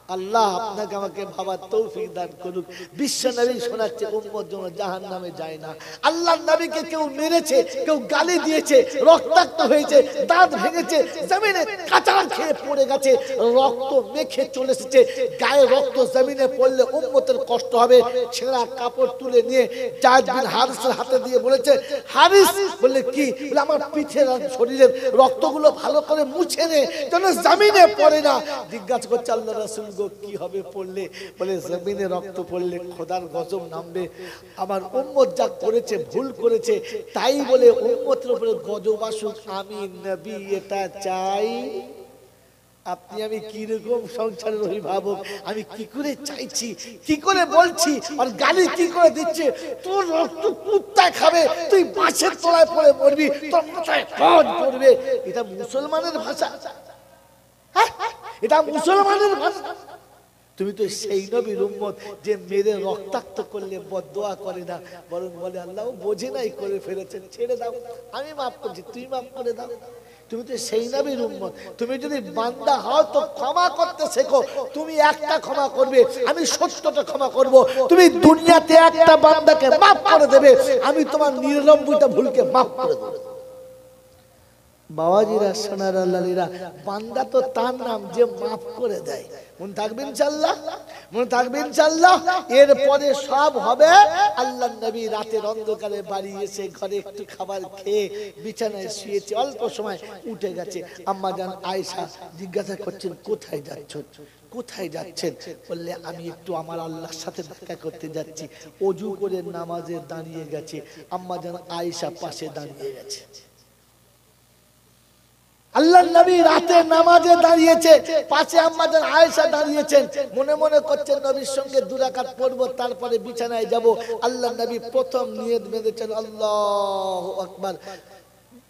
আল্লাহ আপনাকে আমাকে ভাবার তৌফিক দান করুক। বিশ্ব নবী শোনাচ্ছে উম্মত যেন জাহান্নামে যায় না। আল্লাহর নবীকে কেউ মেরেছে, কেউ গালি দিয়েছে, রক্তাক্ত হয়েছে, দাঁত ভেঙেছে, জমিনে কাঁচাল খেয়ে পড়ে গেছে, রক্ত মেখে চলে এসেছে, গায়ে রক্ত জমিনে পড়লে উম্মতের কষ্ট হবে। ছেঁড়া কাপড় তুলে নিয়ে জায়েদ বিন হারিসের হাতে দিয়ে বলেছে, হারিস বলে কি? বলে আমার পিঠের আর শরীরের রক্তগুলো ভালো করে মুছে নে যেন জমিনে পড়ে না। জিজ্ঞাসা করছে আল্লাহ রাসূল গো কি হবে পড়লে? বলে জমিনে রক্ত পড়লে খোদার গজব নামবে। আমার উম্মত যা করেছে, ভুল করেছে, তাই বলে উম্মতের উপরে গজব আসুক, আমি নবী এটা চাই? আপনি আমি কি রকম সংসারের অভিভাবক, আমি কি করে চাইছি, কি করে বলছি, আর গালি কি করে দিচ্ছে? তোর রক্ত কুত্তা খাবে, তুই বাঁশের তলায় পড়ে মরবি, তোর মাথায় গজ পড়বে। এটা মুসলমানের ভাষা? এটা মুসলমানের ভাষা? তুমি তো সেই নবীর উম্মত যে মেরে রক্তাক্ত করলে বদদোয়া করে না, বরং বলে আল্লাহ বোঝে নাই করে ফেলেছেন, ছেড়ে দাও, আমি মাফ করছি, তুই মাফ করে দাও। তুমি তো সেই নবীর উম্মত। তুমি যদি বান্দা হও তো ক্ষমা করতে শেখো। তুমি একটা ক্ষমা করবে, আমি 70টা ক্ষমা করব। তুমি দুনিয়াতে একটা বান্দাকে মাফ করে দেবে, আমি তোমার 99টা ভুলকে মাফ করে দেব। বাবাজিরা, সোনার আল্লাহরা, বান্দা তো তার নাম যে মাফ করে দেয়। মনে থাকবে ইনশাআল্লাহ, মনে থাকবে ইনশাআল্লাহ। এরপরে সব হবে। আল্লাহর নবী রাতের অন্ধকারে বাড়ি এসে ঘরে একটু খাবার খেয়ে বিছানায় শুয়েছে, অল্প সময় উঠে গেছে। আম্মা জান আয়েশা জিজ্ঞাসা করছেন কোথায় যাচ্ছ, কোথায় যাচ্ছেন? বললে আমি একটু আমার আল্লাহর সাথে দেখা করতে যাচ্ছি। ওযু করে নামাজে দাঁড়িয়ে গেছে, আম্মা জান আয়েশা পাশে দাঁড়িয়ে গেছে। আল্লাহর নবী রাতে নামাজে দাঁড়িয়েছে, পাশে আম্মা জান আয়েশা দাঁড়িয়েছেন। মনে মনে করছেন নবীর সঙ্গে 2 রাকাত পড়ব, তারপরে বিছানায় যাব। আল্লাহর নবী প্রথম নিয়ত বেঁধেছেন আল্লাহু আকবার।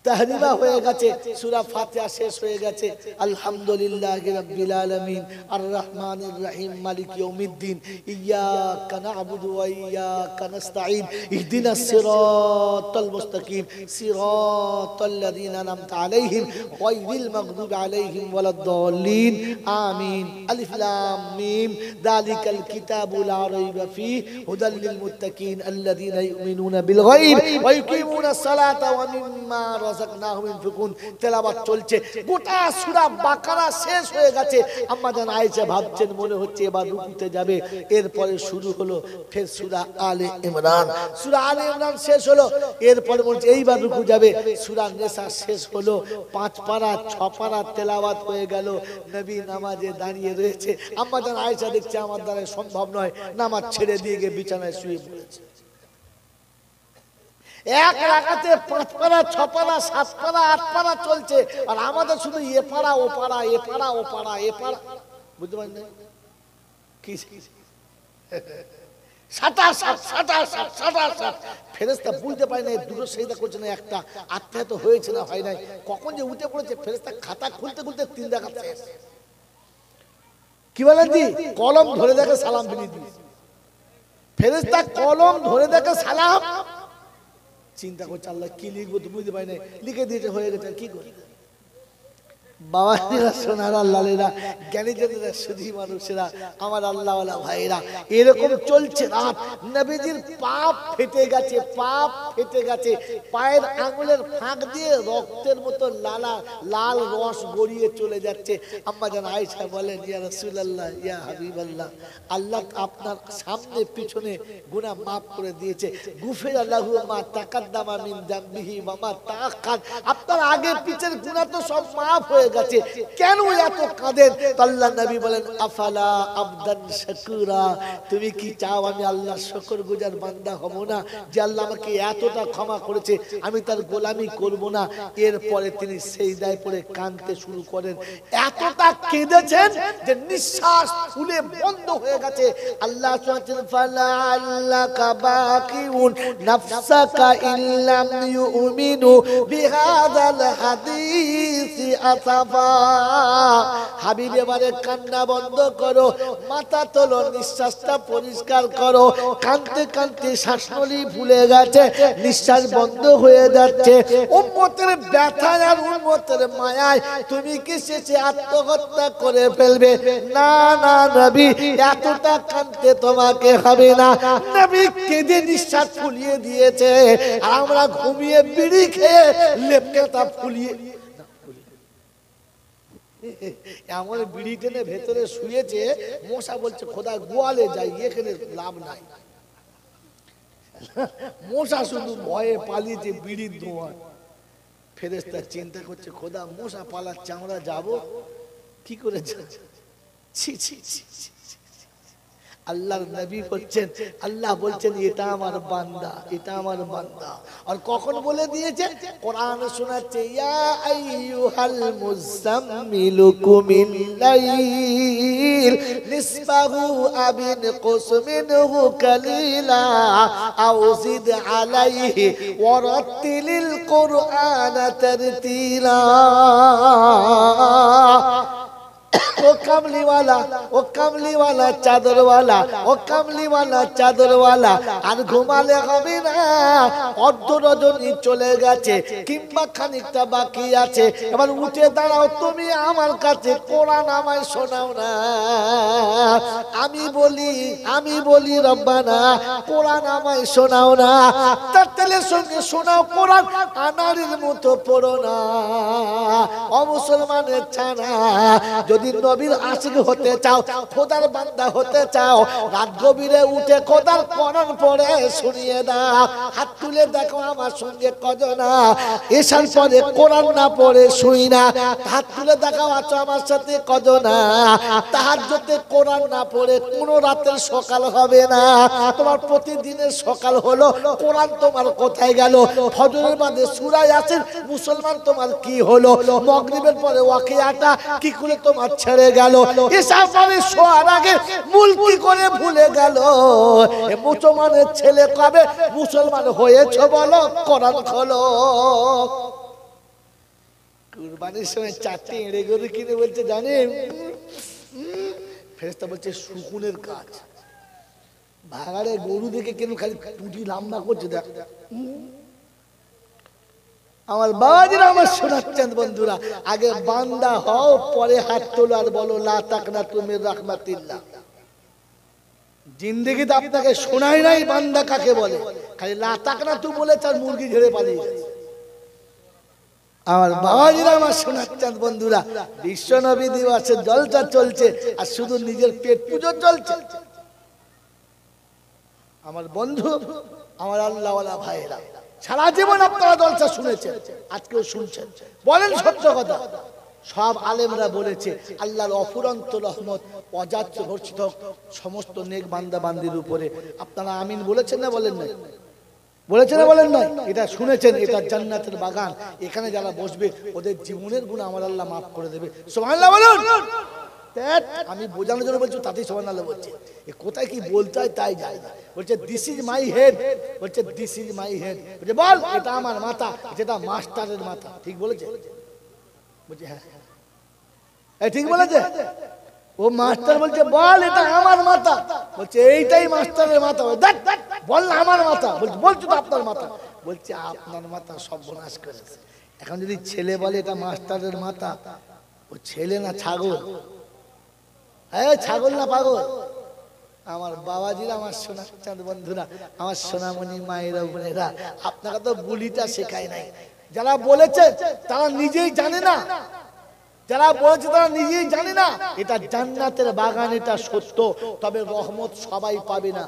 তাহরিমা হয়ে গেছে, সূরা ফাতিহা শেষ হয়ে গেছে। আলহামদুলিল্লাহি রাব্বিল আলামিন আর রহমানির রহিম মালিক ইয়াউমিদ্দিন ইয়াকা না'বুদু ওয়া ইয়াকা নাস্তাঈন ইহদিনাস সিরাতাল মুস্তাকিম সিরাতাল লাযিনা আন'আমতা আলাইহিম গায়রিল মাগদুবি আলাইহিম ওয়ালাদ-দাল্লিন আমিন। আলিফ লাম মিম যালিকাল কিতাবু লা রাইবা ফীহি হুদাল লিল মুত্তাকিন আল্লাযিনা ইউমিনুনা বিল গায়ব ওয়া ইউকিমুনাস সালাতা ওয়া মিম্মা তেলাওয়াত চলছে। গোটা সূরা বাকারা শেষ হয়ে গেছে। আম্মা জান আয়েশা ভাবছেন মনে হচ্ছে এবার রুকুতে যাবে। এরপরে শুরু হলো ফের সূরা আলে ইমরান। সূরা আলে ইমরান শেষ হলো, এরপরে বলছে এইবার রুকু যাবে। সূরা নিসা শেষ হলো, 5 পারা 6 পারা তেলাওয়াত হয়ে গেল। নবী নামাজে দাঁড়িয়ে রয়েছে। আম্মা জান আয়েশা দেখছে আমার দ্বারা সম্ভব নয়, নামাজ ছেড়ে দিয়ে গিয়ে বিছানায় শুয়ে পড়েছে। এক রাকাতে 5 পারা 6 পারা 7 পারা 8 পারা চলছে, আর আমাদের শুধু এ পারা ও পারা, এ পারা ও পারা, এ পারা। বুঝতে পারেন কি? ফেরেশতা বুঝতে পারে না, দুটো সেজদা করছে না, একটা আত্মীয় তো হয়েছে না হয় নাই, কখন যে উঠে পড়েছে। ফেরেশতা খাতা খুলতে খুলতে 3 রাকাত শেষ। কি বলেন জি? কলম ধরে দেখে সালাম ফিরিয়ে দিয়েছে। ফেরেশতা কলম ধরে দেখে সালাম, চিন্তা করছে আল্লাহ কি লিখবো তো বুঝতে পারি না, লিখে দিয়েছে, হয়ে গেছে, কি করে? বাবারা, সোনার আল্লাহরা, জ্ঞানীজনেরা, সুধী মানুষেরা, আমার আল্লাহওয়ালা ভাইরা, এরকম চলছে রাত। নবীজির পাপ ফেটে গেছে, পাপ ফেটে গেছে, পায়ের আঙুলের ফাঁক দিয়ে রক্তের মতো লাল রস গড়িয়ে চলে যাচ্ছে। আম্মা জান আয়েশা বলেন ইয়া রাসূলুল্লাহ, ইয়া হাবিবাল্লাহ, আল্লাহ আপনার সামনে পিছনে গুনাহ মাফ করে দিয়েছে। গুফিরা লাহু মা তাকাদ্দামা মিন যামবিহি ওয়া মা তাআখার। আপনার আগে পিছের গুনাহ তো সব মাফ হয়ে গেছে, কেন এত কাঁদেন? আল্লাহ নবী বলেন আফালা আবদান শাকুরা, তুমি কি চাও আমি আল্লাহর শুকরগুজার বান্দা হব না, যে আল্লাহ আমাকে এতটা ক্ষমা করেছে, আমি তার গোলামি করব না? এরপরে তিনি সিজদায় পড়ে কাঁদতে শুরু করেন। এতটা কেঁদেছেন যে নিঃশ্বাস ফুলে বন্ধ হয়ে গেছে। আল্লাহ সুবহানাহু ফালা আল্লাকা বাকিউন নাফসাকা ইল্লাম ইউমিনু বিহাযাল হাদিস খাফাফা। হাবিব এবারে কান্না বন্ধ করো, মাথা তোলো, নিঃশ্বাসটা পরিষ্কার করো। কাঁদতে কাঁদতে শ্বাসনলী ফুলে গেছে, নিঃশ্বাস বন্ধ হয়ে যাচ্ছে। উম্মতের ব্যথা আর উম্মতের মায়ায় তুমি কি শেষে আত্মহত্যা করে ফেলবে? না না নবী, এতটা কাঁদতে তোমাকে হবে না। নবী কেঁদে নিঃশ্বাস ফুলিয়ে দিয়েছে, আর আমরা ঘুমিয়ে বিড়ি খেয়ে লেপটা ফুলিয়ে এমন বিড়ি টেনে ভেতরে শুয়েছে, মশা বলছে খোদা গোয়ালে যাই, এখানে লাভ নাই। মশা শুধু ভয়ে পালিয়েছে বিড়ির ধোঁয়া। ফেরেশতা চিন্তা করছে খোদা মশা পালাচ্ছে, আমরা যাবো কি করে? ছি ছি ছি। আল্লাহর নবী বলছেন, আল্লাহ বলছেন এটা আমার বান্দা, এটা আমার বান্দা। আর কখন বলে দিয়েছে? কোরআন শোনাচ্ছে, ইয়া আইয়ুহাল মুযাম্মিলু কুমিল লাইল নিসফাহু আবিন কুসমিনহু কালিলা আও জিদ আলাইহি ওয়ারাত্তিলিল কুরআনা তারতিলা। ও কামলিওয়ালা, ও কামলিওয়ালা চাদরওয়ালা, ও কামলিওয়ালা চাদরওয়ালা, আর ঘুমালে হবে না। অর্ধ রজনী চলে গেছে, কিংবা খানিকটা বাকি আছে। এবার উঠে দাঁড়াও, তুমি আমার কাছে কোরআন আমায় শোনাও না। আমি বলি রব্বানা, কোরআন আমায় শোনাও না। তার তেলের সঙ্গে শোনাও কোরআন, আনারের মতো পড়ো না। অমুসলমানের ছানা, যদি নবীর আশিক হতে চাও, খোদার বান্দা হতে চাও, রাত গভীরে উঠে খোদার কোরআন পড়ে শুনিয়ে দাও। হাত তুলে দেখো আমার সঙ্গে কজনা এসার পরে কোরআন না পড়ে শুই না। হাত তুলে দেখাও আছো আমার সাথে কজনা তাহাজ্জুদে কোরআন না পড়ে কোন রাতের সকাল হবে না। তোমার প্রতিদিনের সকাল হলো, কোরআন তোমার কোথায় গেল? ফজরের বাদে সূরা ইয়াসিন মুসলমান তোমার কি হলো? মাগরিবের পরে ওয়াকিয়াটা কি করে তোমার ছেড়ে গেল? এসা পরে শোয়ার আগে মুলকি করে ভুলে গেল। এ মুসলমানের ছেলে কবে মুসলমান হয়েছে বলো? কোরআন খোলো। কুরবানির সময় 4টে এড়ে গরু কিনে বলছে জানেন, ফেরেশতা বলছে শকুনের কাজ। ভাগাড়ে গরু দেখে কেন খালি টুটি লম্বা করছে দেখ। আমার বাবাজিরা, আমার শোনাচ্ছেন বন্ধুরা, আগে বান্দা হও, পরে হাত তোলো আর বলো লা তাকনাতু মির রাহমাতিল্লাহ। জিন্দেগিতে আপনাকে শোনাই নাই বান্দা কাকে বলে, খালি লা তাকনাতু বলে তার মুরগি ঝেড়ে পালিয়ে গেছে। আমার বাবাজিরা, আমার শোনাচ্ছেন বন্ধুরা, বিশ্ব নবী দিবসের জলসা চলছে আর শুধু নিজের পেট পুজো চলছে। আমার বন্ধু, আমার আল্লাহওয়ালা ভাইরা, সারা জীবন আপনারা জলসা শুনেছেন, আজকেও শুনছেন। বলেন সত্য কথা, সব আলেমরা বলেছে আল্লাহর অফুরন্ত রহমত অযাচ্য বর্ষিত সমস্ত নেক বান্দা বান্দির উপরে। আপনারা আমিন বলেছেন না বলেন নাই? বলেছেন না বলেন নাই? এটা শুনেছেন, এটা জান্নাতের বাগান। এখানে যারা বসবে ওদের জীবনের গুনাহ আমার আল্লাহ মাফ করে দেবে। সুবহানাল্লাহ বলুন। আমি বোঝানোর জন্য বলছি, তাতেই সুবহানাল্লাহ বলছে। কোথায় কি বলতে হয় তাই যায় না। বলছে দিস ইজ মাই হেড, বলছে দিস ইজ মাই হেড। বলছে বল এটা আমার মাথা, যেটা মাস্টারের মাথা। ঠিক বলেছে? বলছে হ্যাঁ, এই ঠিক বলেছে। ও মাস্টার বলছে বল এটা আমার মাথা, বলছে এইটাই মাস্টারের মাথা। দেখ বল না আমার মাথা, বলছে বলছো তো আপনার মাথা। বলছে আপনার মাথা সর্বনাশ করেছে। এখন যদি ছেলে বলে এটা মাস্টারের মাথা, ও ছেলে না ছাগল? হ্যাঁ ছাগল না পাগল? আমার বাবাজিরা, আমার সোনাচাঁদ বন্ধুরা, আমার সোনামণি মায়েরা বোনেরা, আপনারা তো বুলিটা শেখায় নাই। যারা বলেছে তারা নিজেই জানে না, যারা বলেছে তারা নিজেই জানে না। এটা জান্নাতের বাগান, এটা সত্য, তবে রহমত সবাই পাবে না।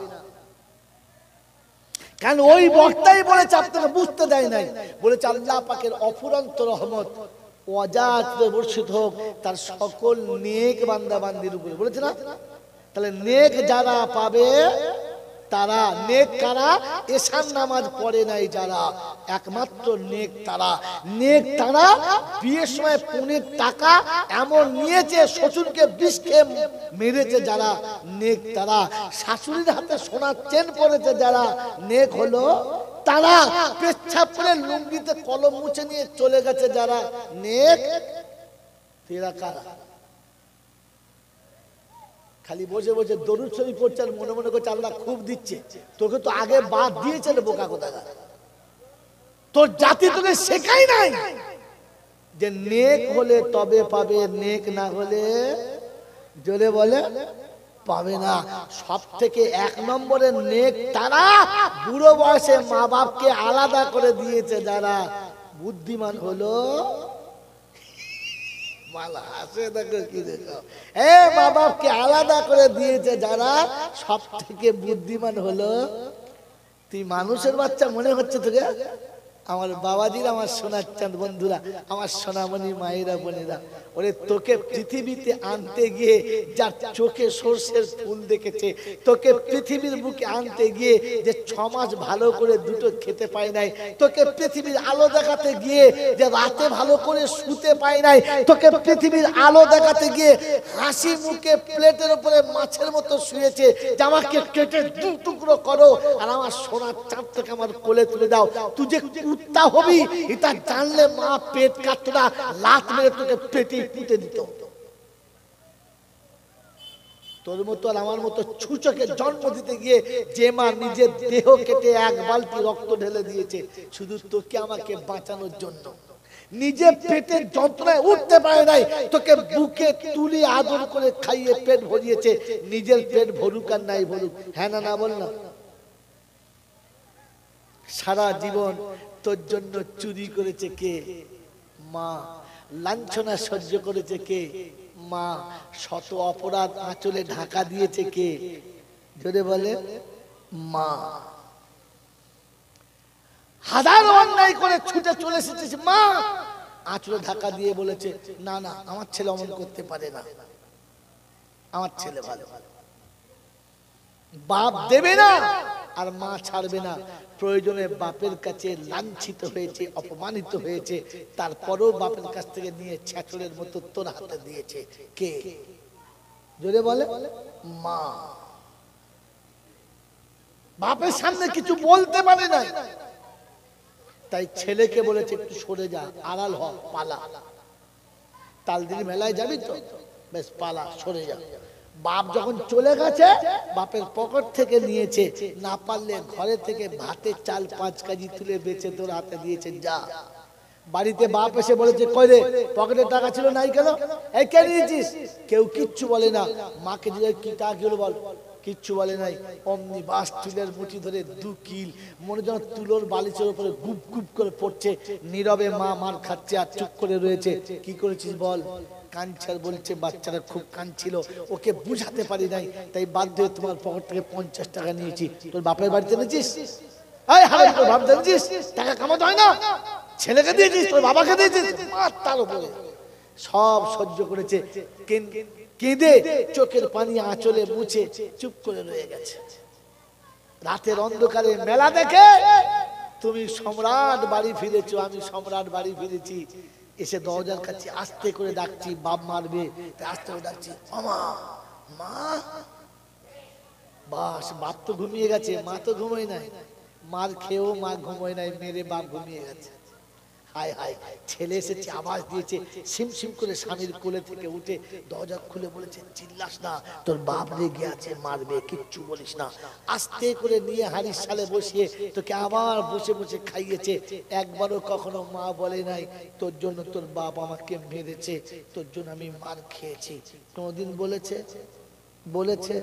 কারণ ওই বক্তাই বলেছে, আপনারা বুঝতে দেয় নাই। বলেছে আল্লাহ পাকের অফুরন্ত রহমত অযাচিত বর্ষিত হোক তার সকল নেক বান্দা বান্দির উপরে। বলেছে না? তাহলে নেক যারা পাবে তারা, নেক কারা? এশার নামাজ পড়ে নাই যারা, একমাত্র নেক তারা। নেক তারা বিয়ের সময় 15 টাকা এমন নিয়েছে, শ্বশুরকে বিষ খেয়ে মেরেছে যারা, নেক তারা। শাশুড়ির হাতে সোনার চেন পড়েছে যারা, নেক হলো তারা। পেচ্ছাপ করে লুঙ্গিতে কলম মুছে নিয়ে চলে গেছে যারা, নেক তেরা কারা? খালি বসে বসে দরুদ শরীফ পড়ছে আর মনে মনে করছে আল্লাহ খুব দিচ্ছে। তোকে তো আগে বাদ দিয়েছে রে বোকা কোথাকার। তোর জাতি তোকে শেখাই নাই যে নেক হলে তবে পাবে, নেক না হলে জোরে বলে পাবে না। সব থেকে 1 নম্বরের নেক তারা বুড়ো বয়সে মা বাপকে আলাদা করে দিয়েছে যারা। বুদ্ধিমান হলো মালা হাসে দেখো কি দেখো, মা বাপকে আলাদা করে দিয়েছে যারা, সব থেকে বুদ্ধিমান হলো। তুই মানুষের বাচ্চা মনে হচ্ছে তোকে? আমার বাবাজির, আমার সোনার চাঁদ বন্ধুরা, আমার সোনামণি মায়েরা বোনেরা, ওরে তোকে পৃথিবীতে আনতে গিয়ে যার চোখে সর্ষের ফুল দেখেছে, তোকে পৃথিবীর বুকে আনতে গিয়ে যে 6 মাস ভালো করে দুটো খেতে পায় নাই, তোকে পৃথিবীর আলো দেখাতে গিয়ে যে রাতে ভালো করে শুতে পায় নাই, তোকে পৃথিবীর আলো দেখাতে গিয়ে হাসি মুখে প্লেটের উপরে মাছের মতো শুয়েছে যে আমাকে কেটে 2 টুকরো করো আর আমার সোনার চাঁদটাকে আমার কোলে তুলে দাও। তুই যে কুত্তা হবি এটা জানলে মা পেট কাটতো না, লাত মেরে তোকে পেটে পুঁতে দিত। তোর মতো আর আমার মতো ছুচকে জন্ম দিতে গিয়ে যে মা নিজের দেহ কেটে 1 বালতি রক্ত ঢেলে দিয়েছে শুধু তোকে আমাকে বাঁচানোর জন্য, নিজে পেটের যন্ত্রণায় উঠতে পারে নাই, তোকে বুকে তুলি আদর করে খাইয়ে পেট ভরিয়েছে। নিজের পেট ভরুক আর নাই ভরুক, হ্যাঁ না না বল না? সারা জীবন তোর জন্য চুরি করেছে কে? মা। লাঞ্ছনা সহ্য করেছে কে? মা। শত অপরাধ আঁচলে ঢাকা দিয়েছে কে? জোরে বলে মা। হাজারো অন্যায় করে ছুটে চলে এসেছিস, মা আঁচলে ঢাকা দিয়ে বলেছে না না আমার ছেলে অমন করতে পারে না, আমার ছেলে ভালো। বাপ দেবে না আর মা ছাড়বে না। প্রয়োজনে বাপের কাছে লাঞ্ছিত হয়েছে, অপমানিত হয়েছে, তারপরেও বাপের কাছ থেকে নিয়ে ছ্যাঁচড়ের মতো তোর হাতে দিয়েছে কে? জোরে বলে মা। বাপের সামনে কিছু বলতে পারে না, তাই ছেলেকে বলেছে একটু সরে যা, আড়াল হ, পালা। তালদির মেলায় যাবি তো, বেশ পালা, সরে যা। বাপ যখন চলে গেছে বাপের পকেট থেকে নিয়েছে, না পারলে ঘরে থেকে ভাতের চাল 5 কেজি তুলে বেচে তোর হাতে দিয়েছে, যা। বাড়িতে বাপ এসে বলেছে কই রে পকেটে টাকা ছিল নাই কেন? এই কে নিয়েছিস? কেউ কিচ্ছু বলে না। মাকে দিয়ে কি টাকা গেলো বল? কিচ্ছু বলে নাই। অমনি বাস চুলের মুঠি ধরে 2 কিল, মনে যেন তুলোর বালিশের উপরে গুপ গুপ করে পড়ছে। নীরবে মা মার খাচ্ছে আর চুপ করে রয়েছে। কি করেছিস বল? কাঁদছে, বলছে বাচ্চাটা খুব কাঁদছিল, ওকে বুঝাতে পারি নাই, তাই বাধ্য হয়ে তোমার পকেট থেকে 50 টাকা নিয়েছি। তোর বাপের বাড়িতে নিয়েছিস? তোর বাপ দিয়েছিস? টাকা কামাতে হয় না? ছেলেকে দিয়েছিস, তোর বাবাকে দিয়েছিস? তার উপরে সব সহ্য করেছে, কেঁদে চোখের পানি আঁচলে মুছে চুপ করে রয়ে গেছে। রাতের অন্ধকারে মেলা দেখে তুমি সম্রাট বাড়ি ফিরেছো, আমি সম্রাট বাড়ি ফিরেছি। এসে দরজার কাছে আস্তে করে ডাকছি, বাপ মারবে, আস্তে করে ডাকছি মা মা। বাস, বাপ তো ঘুমিয়ে গেছে, মা তো ঘুমোয় নাই। মার খেয়েও মা ঘুমোয় নাই, মেরে বাপ ঘুমিয়ে গেছে। হায় হায়, ছেলে এসেছে, আওয়াজ দিয়েছে, সিম সিম করে স্বামীর কোলে থেকে উঠে দরজা খুলে বলেছে চিল্লাস না, তোর বাপ রেগে আছে, মারবে, কিচ্ছু বলিস না। আস্তে করে নিয়ে হাড়ির সালে বসিয়ে তোকে আবার বসে বসে খাইয়েছে। একবারও কখনো মা বলে নাই তোর জন্য তোর বাপ আমাকে মেরেছে, তোর জন্য আমি মার খেয়েছি। কোনদিন বলেছে? বলেছে?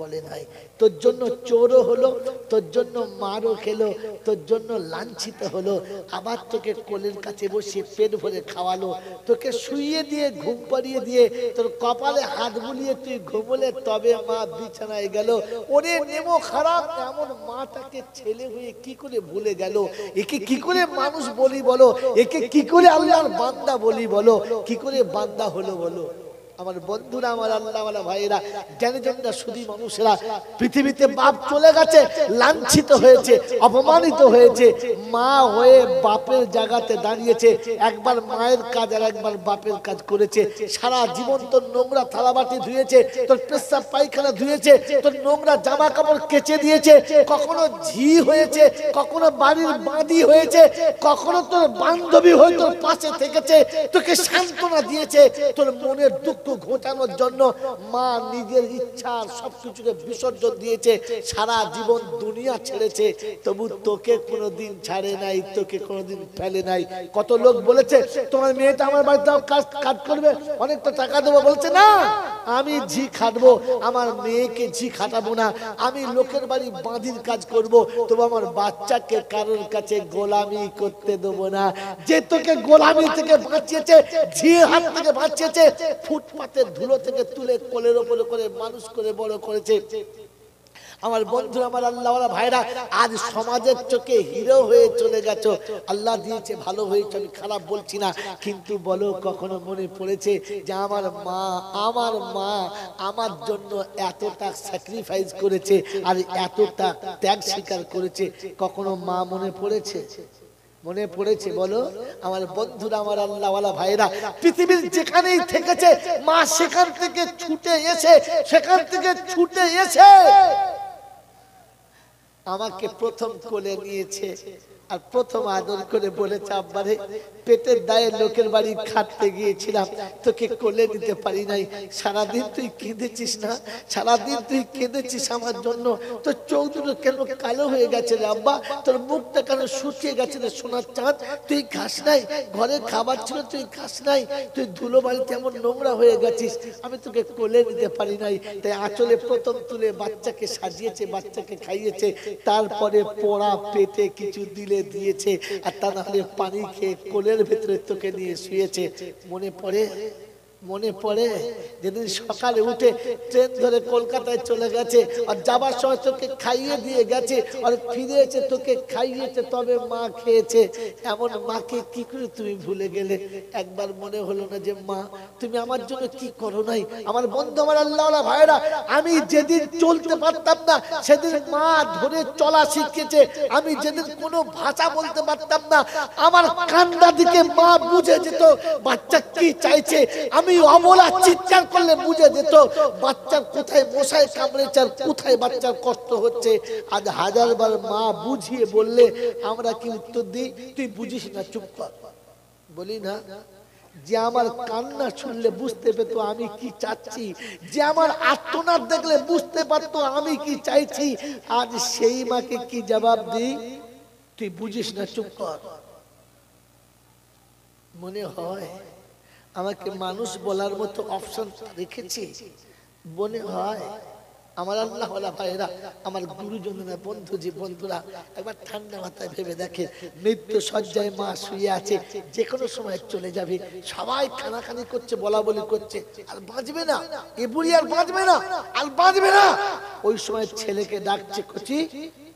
বলে নাই। তোর জন্য চোরও হলো, তোর জন্য মারও খেলো, তোর জন্য লাঞ্ছিত হলো, আবার তোকে কোলের কাছে বসে পেট ভরে খাওয়ালো, তোকে শুইয়ে দিয়ে ঘুম পাড়িয়ে দিয়ে তোর কপালে হাত বুলিয়ে তুই ঘুমলে তবে মা বিছানায় গেল। ওরে নেমো খারাপ, এমন মাটাকে ছেলে হয়ে কি করে ভুলে গেল? একে কি করে মানুষ বলি বলো? একে কি করে আল্লাহর বান্দা বলি বলো? কি করে বান্দা হলো বলো? আমার বন্ধুরা, আমার আল্লাহওয়ালা ভাইরা, জ্ঞানীজনরা, শুধু মানুষেরা, পৃথিবীতে বাপ চলে গেছে, লাঞ্ছিত হয়েছে, অপমানিত হয়েছে, মা হয়ে বাপের জায়গাতে দাঁড়িয়েছে, একবার মায়ের কাজ আর একবার বাপের কাজ করেছে। সারা জীবন তোর নোংরা থালাবাটি ধুয়েছে, তোর পেশাব পায়খানা ধুয়েছে, তোর নোংরা জামা কাপড় কেচে দিয়েছে, কখনো ঝি হয়েছে, কখনো বাড়ির বাঁধি হয়েছে, কখনো তোর বান্ধবী হয়ে তোর পাশে থেকেছে, তোকে সান্ত্বনা দিয়েছে। তোর মনের দুঃখ ঘোটানোর জন্য মা নিজের ইচ্ছা সবকিছুকে বিসর্জন দিয়েছে, সারা জীবন দুনিয়া ছেড়েছে, তবু তোকে কোনোদিন ছাড়ে নাই, তোকে কোনোদিন ফেলে নাই। কত লোক বলেছে তোমার মেয়েটা আমার বাড়িতে কাজ করবে, অনেকটা টাকা দেবো, বলছে না আমি ঝি খাটবো, আমার মেয়েকে ঝি খাটাবো না, আমি লোকের বাড়ি বাঁধির কাজ করব, তবু আমার বাচ্চাকে কারোর কাছে গোলামি করতে দেবো না। যে তোকে গোলামি থেকে বাঁচিয়েছে, ঝির হাত থেকে বাঁচিয়েছে, ফুটপাতের ধুলো থেকে তুলে কোলের ওপরে করে মানুষ করে বড় করেছে। আমার বন্ধুরা, আমার আল্লাহওয়ালা ভাইরা, আজ সমাজের চোখে হিরো হয়ে চলে গেছো। আল্লাহ দিয়েছে, ভালো হয়েছে, আমি খারাপ বলছি না, কিন্তু বলো কখনো মনে পড়েছে যে আমার মা আমার জন্য এতটা স্যাক্রিফাইস করেছে আর এতটা ত্যাগ স্বীকার করেছে? কখনো মা মনে পড়েছে? মনে পড়েছে? বলো আমার বন্ধুরা, আমার আল্লাহওয়ালা ভাইরা, পৃথিবীর যেখানেই থেকেছে মা সেখান থেকে ছুটে এসে আমাকে প্রথম কোলে নিয়েছে আর প্রথম আদর করে বলেছে, আব্বারে পেটের দায়ে লোকের বাড়ি খাটতে গিয়েছিলাম, তোকে কোলে নিতে পারি নাই, সারাদিন তুই কেঁদেছিস না, সারাদিন তুই কেঁদেছিস আমার জন্য, তোর চোখ দুটো কেন কালো হয়ে গেছে রে আব্বা, তোর মুখটা কেন শুকিয়ে গেছে রে সোনার চাঁদ, তুই খাস নাই, ঘরে খাবার ছিল তুই খাস নাই, তুই ধুলো বাড়িতে এমন নোংরা হয়ে গেছিস, আমি তোকে কোলে নিতে পারি নাই। তাই আঁচলে প্রথম তুলে বাচ্চাকে সাজিয়েছে, বাচ্চাকে খাইয়েছে, তারপরে পোড়া পেটে কিছু দিয়েছে, আর তা না হলে পানি খেয়ে কোলের ভেতরে তোকে নিয়ে শুয়েছে। মনে পড়ে যেদিন সকালে উঠে ট্রেন ধরে কলকাতায় চলে গেছে, আর যাবার সময় তোকে খাইয়ে দিয়ে গেছে, আর ফিরে এসে তোকে খাইয়েছে, তবে মা খেয়েছে। এমন মাকে কি করে তুমি ভুলে গেলে? একবার মনে হলো না যে মা তুমি আমার জন্য কি করো নাই? আমার বন্ধু, আমার আল্লাহওয়ালা ভাইরা, আমি যেদিন চলতে পারতাম না সেদিন মা ধরে চলা শিখিয়েছে। আমি যেদিন কোনো ভাষা বলতে পারতাম না, আমার কান্না দিকে মা বুঝে যেত বাচ্চা কি চাইছে। আমি অবলা চিৎকার করলে বুঝে যেত বাচ্চার কোথায় মশায় কামড়েছে আর কোথায় বাচ্চার কষ্ট হচ্ছে। আজ হাজারবার মা বুঝিয়ে বললে আমরা কি উত্তর দিই? তুই বুঝিস না, চুপ কর। বলি না যে আমার কান্না শুনলে বুঝতে পেতো আমি কি চাচ্ছি, যে আমার আর্তনাদ দেখলে বুঝতে পারতো আমি কি চাইছি। আজ সেই মাকে কি জবাব দিই? তুই বুঝিস না, চুপ কর। মনে হয় আমাকে মানুষ বলার মতো অপশন রেখেছি? মনে হয় আমার আল্লাহওয়ালা ভাইরা, আমার গুরুজনেরা, বন্ধুরা, একবার ঠান্ডা মাথায় ভেবে দেখে, মৃত্যু শয্যায় মা শুয়ে আছে, যে কোনো সময় চলে যাবে, সবাই খানাখানি করছে, বলা বলি করছে, আর বাঁচবে না, এ বুড়ি আর বাঁচবে না, আর বাঁচবে না। ওই সময় ছেলেকে ডাকছে,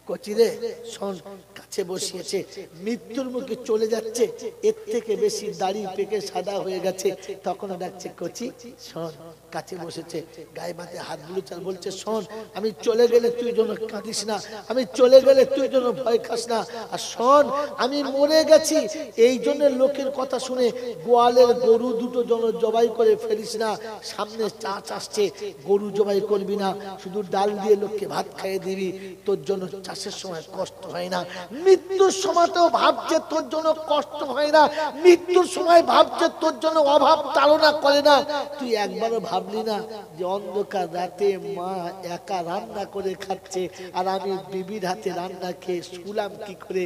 কচি রে শোন, কাছে বসিয়েছে, মৃত্যুর মুখে চলে যাচ্ছে, এর থেকে বেশি দাড়ি পেকে সাদা হয়ে গেছে, তখন ডাকছে, কচি শোন, কাছে বসেছে, গায়ে মাথায় হাত বুলিয়ে বলছে, শোন, আমি চলে গেলে তুই যেন কাঁদিস না, আমি চলে গেলে তুই যেন ভয় খাস না, আর শোন, আমি মরে গেছি এই জন্য লোকের কথা শুনে গোয়ালের গরু দুটো যেন জবাই করে ফেলিস না, সামনে চাষ আসছে, গরু জবাই করবি না, শুধু ডাল দিয়ে লোককে ভাত খাইয়ে দিবি, তোর জন্য চাষের সময় কষ্ট হয় না, মৃত্যুর সময়তেও ভাবছে তোর জন্য কষ্ট হয় না, মৃত্যুর সময় ভাবছে তোর জন্য অভাব তাড়না করে না। তুই একবারও ভাবলি না যে অন্ধকার রাতে মা একা রান্না করে খাচ্ছে, আর আমি বিবির হাতে রান্না খেয়ে শুলাম কি করে?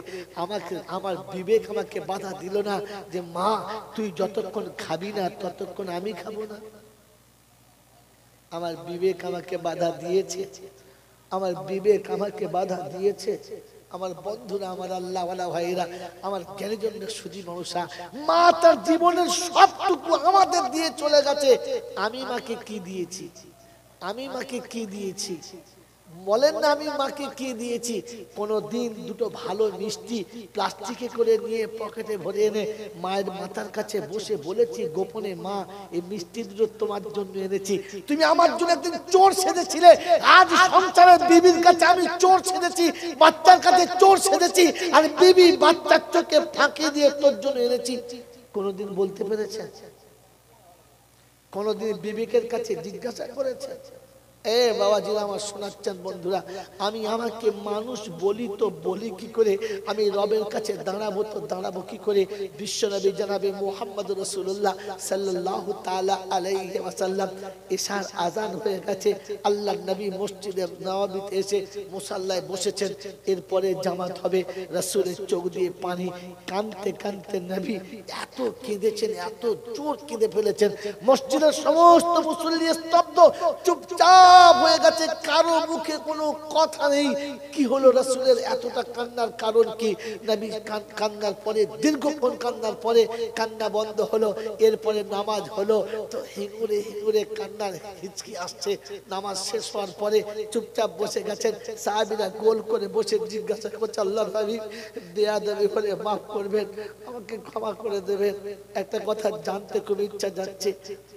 আমার বিবেক আমাকে বাধা দিল না যে মা তুই যতক্ষণ খাবি না ততক্ষণ আমি খাবো না? আমার বিবেক আমাকে বাধা দিয়েছে, আমার বিবেক আমাকে বাধা দিয়েছে। আমার বন্ধুরা, আমার আল্লাহওয়ালা ভাইরা, আমার জ্ঞানীজনরা, সুধী মানুষা, মা তার জীবনের সবটুকু আমাদের দিয়ে চলে গেছে। আমি মাকে কি দিয়েছি? বলেন না আমি মাকে কি দিয়েছি? কোনদিন দুটো ভালো মিষ্টি প্লাস্টিকে করে নিয়ে পকেটে ভরে এনে মায়ের মাথার কাছে বসে বলেছি গোপনে, মা এই মিষ্টি দুটো তোমার জন্য এনেছি, তুমি আমার জন্য একদিন চোর সেজেছিলে, আজ সংসারের বিবির কাছে আমি চোর সেজেছি, বাচ্চার কাছে চোর সেজেছি, আর বিবি বাচ্চার চোখে ফাঁকি দিয়ে তোর জন্য এনেছি। কোনদিন বলতে পেরেছেন? কোনদিন বিবেকের কাছে জিজ্ঞাসা করেছে? এ বাবাজি আমার শোনাচ্ছেন বন্ধুরা, আমি আমাকে মানুষ বলি তো বলি কি করে? আমি রবের কাছে দাঁড়াবো তো দাঁড়াবো কি করে? বিশ্বনবী জনাবে মুহাম্মদ রাসূলুল্লাহ সাল্লাল্লাহু তাআলা আলাইহি ওয়াসাল্লাম ইশার আজান হয়ে গেছে, আল্লাহর নবী মসজিদে নববীতে এসে মুসাল্লায় বসেছেন, এরপরে জামাত হবে। রাসূলের চোখ দিয়ে পানি, কাঁদতে কাঁদতে নবী এত কেঁদেছেন, এত জোর কেঁদে ফেলেছেন, মসজিদের সমস্ত মুসল্লি স্তব্ধ, চুপচাপ হয়ে গেছে, কারো মুখে কোনো কথা নেই। কি হলো রাসূলের এতটা কান্নার কারণ কি? নবী কান্নার পরে, দীর্ঘক্ষণ কান্নার পরে কান্না বন্ধ হলো, এরপরে নামাজ হলো। তো হিঙুরে হিঙুরে কান্নার হিচকি আসছে। নামাজ শেষ হওয়ার পরে চুপচাপ বসে গেছেন। সাহাবীরা গোল করে বসে জিজ্ঞাসা করছে, আল্লাহর নবী বেয়াদবি হলে মাফ করবেন, আমাকে ক্ষমা করে দেবেন। একটা কথা জানতে খুব ইচ্ছা যাচ্ছে,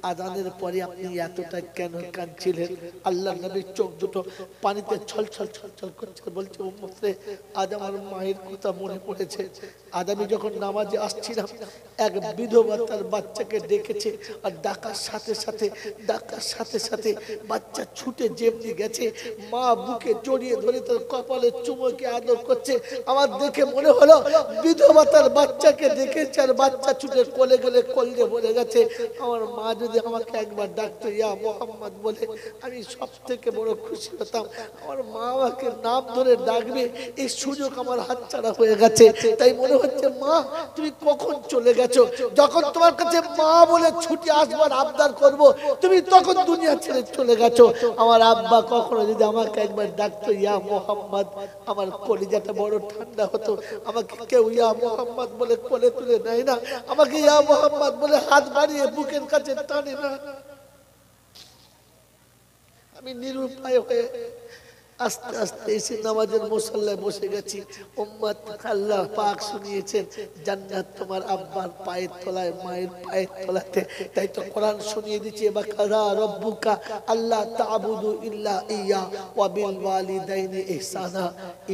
আজানের পরে আপনি এতটা কেন কাঁদছিলেন? আল্লাহ নবীর চোখ দুটো পানিতে ছলছল ছলছল করছে, বলছে উম্মত রে, আজ আমার মায়ের কথা মনে পড়েছে। আজ আমি যখন নামাজে আসছিলাম, এক বিধবা তার বাচ্চাকে ডেকেছে, আর ডাকার সাথে সাথে বাচ্চা ছুটে যেমনি গেছে, মা বুকে জড়িয়ে ধরে তার কপালে চুমুকে আদর করছে। আমার দেখে মনে হলো বিধবা তার বাচ্চাকে ডেকেছে, আর বাচ্চা ছুটে কোলে গেলে কলজে ভরে গেছে। আমার মা যদি আমাকে একবার ডাকতো ইয়া মুহাম্মদ বলে, আমি সব থেকে বড় খুশি হতাম। আমার মা আমাকে নাম ধরে ডাকবে, এই সুযোগ আমার হাতছাড়া হয়ে গেছে। তাই মনে হচ্ছে মা তুমি কখন চলে গেছো? যখন তোমার কাছে মা বলে ছুটি আসবার আবদার করব, তুমি তখন দুনিয়া ছেড়ে চলে গেছো। আমার আব্বা কখনো যদি আমাকে একবার ডাকতো ইয়া মুহাম্মদ, আমার কলিজাটা বড় ঠান্ডা হতো। আমাকে কেউ ইয়া মুহাম্মদ বলে কোলে তুলে নেয় না, আমাকে ইয়া মুহাম্মদ বলে হাত বাড়িয়ে বুকের কাছে টানে না। আমি নিরুপায় হয়ে আস্তে আস্তে এসে নামাজের মুসল্লায় বসে গেছি। উম্মত, আল্লাহ পাক শুনিয়েছেন জান্নাত তোমার আব্বার পায়ের তলায়, মায়ের পায়ের তলাতে। তাই তো কোরআন শুনিয়ে দিচ্ছে, বাকারা রব্বুকা আল্লাহ তা'বুদু ইল্লা ইয়া ওয়া বিল ওয়ালিদাইনি ইহসানা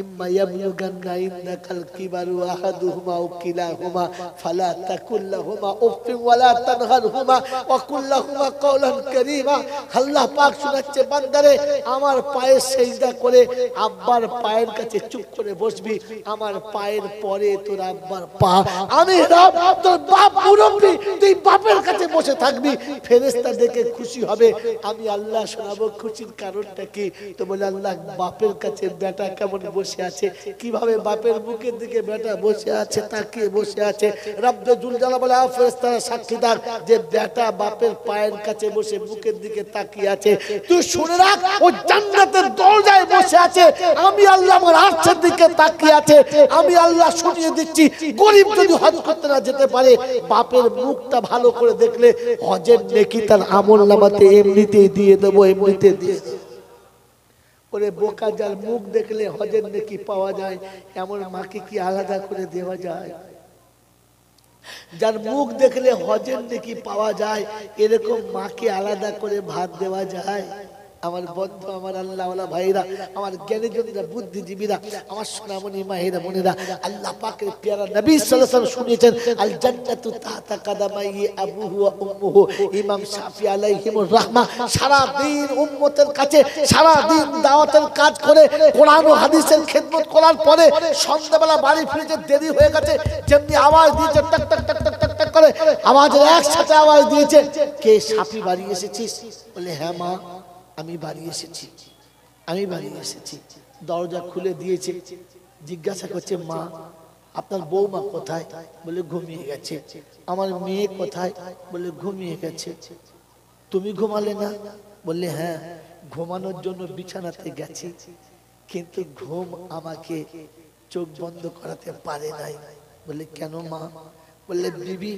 ইম্মা ইয়াবলুগান্না ইনদাকাল কিবারু আহাদুহুমা আও কিলাহুমা ফালা তাকুল লাহুমা উফফিন ওয়া লা তানহারহুমা ওয়া কুল লাহুমা কাওলান কারীমা। আল্লাহ পাক শোনাচ্ছে, বান্দারে আমার পায়ে সিজদা করে আব্বার পায়ের কাছে চুপ করে বসবি, আমার পায়ের পরে তোর আব্বার পা। আমি রব, তোর বাপ মুরব্বি, তুই বাপের কাছে বসে থাকবি, ফেরেশতা দেখে খুশি হবে। আমি আল্লাহ শোনাবো খুশির কারণটা কি? তো বলে আল্লাহ বাপের কাছে বেটা কেমন বসে আছে, কিভাবে বাপের বুকের দিকে বেটা বসে আছে, তাকিয়ে বসে আছে। রব্বে জুল জালাল বলে ফেরেশতারা সাক্ষীদার যে বেটা বাপের পায়ের কাছে বসে বুকের দিকে তাকিয়ে আছে। তুই শুনে রাখ, ও জান্নাতের দরজায় বসে আছে, আমি আল্লাহ আমার আরশের দিকে তাকিয়ে আছে। আমি আল্লাহ শুনিয়ে দিচ্ছি, গরীব যদি হজ করতে না যেতে পারে, বাপের মুখটা ভালো করে দেখলে হজের নেকি তার আমলনামাতে এমনিতেই দিয়ে দেব, এমনিতে দিয়ে দেব। ওরে বোকা, যার মুখ দেখলে হজের নেকি পাওয়া যায়, এমন মাকে কি আলাদা করে দেওয়া যায়? যার মুখ দেখলে হজের নেকি পাওয়া যায়, এরকম মাকে আলাদা করে ভাত দেওয়া যায়? আমার বন্ধু, আমার আল্লাহওয়ালা ভাইরা, আমার জ্ঞানীজনেরা, বুদ্ধিজীবীরা, আমার সোনামণি মায়েরা বোনেরা, আল্লাহ পাকের পেয়ারা নবী সাল্লাল্লাহু আলাইহি ওয়াসাল্লাম শুনিয়েছেন, আল জান্নাতু তাহতা কাদামাই আবুহু ওয়া উম্মুহু। ইমাম শাফি আলাইহিমুর রাহমা সারা দিন উম্মতের কাছে, সারা দিন দাওয়াতের কাজ করে, কোরআন ও হাদিসের খেদমত করার পরে সন্ধ্যাবেলা বাড়ি ফিরতে দেরি হয়ে গেছে, যেমনি আওয়াজ দিয়েছে টাক টাক টাক টাক টাক করে, আওয়াজের একসাথে আওয়াজ দিয়েছে, কে শাফি বাড়ি এসেছিস? বলে হ্যাঁ মা, আমি বাড়ি এসেছি, আমি বাড়ি এসেছি। দরজা খুলে দিয়েছে, জিজ্ঞাসা করছে মা আপনার বৌমা কোথায়? বলে ঘুমিয়ে গেছে। আমার মেয়ে কোথায়? বলে ঘুমিয়ে গেছে। তুমি ঘুমালে না? বললে হ্যাঁ, ঘুমানোর জন্য বিছানাতে গেছি, কিন্তু ঘুম আমাকে চোখ বন্ধ করাতে পারে নাই। বলে কেন মা? বললে বিবি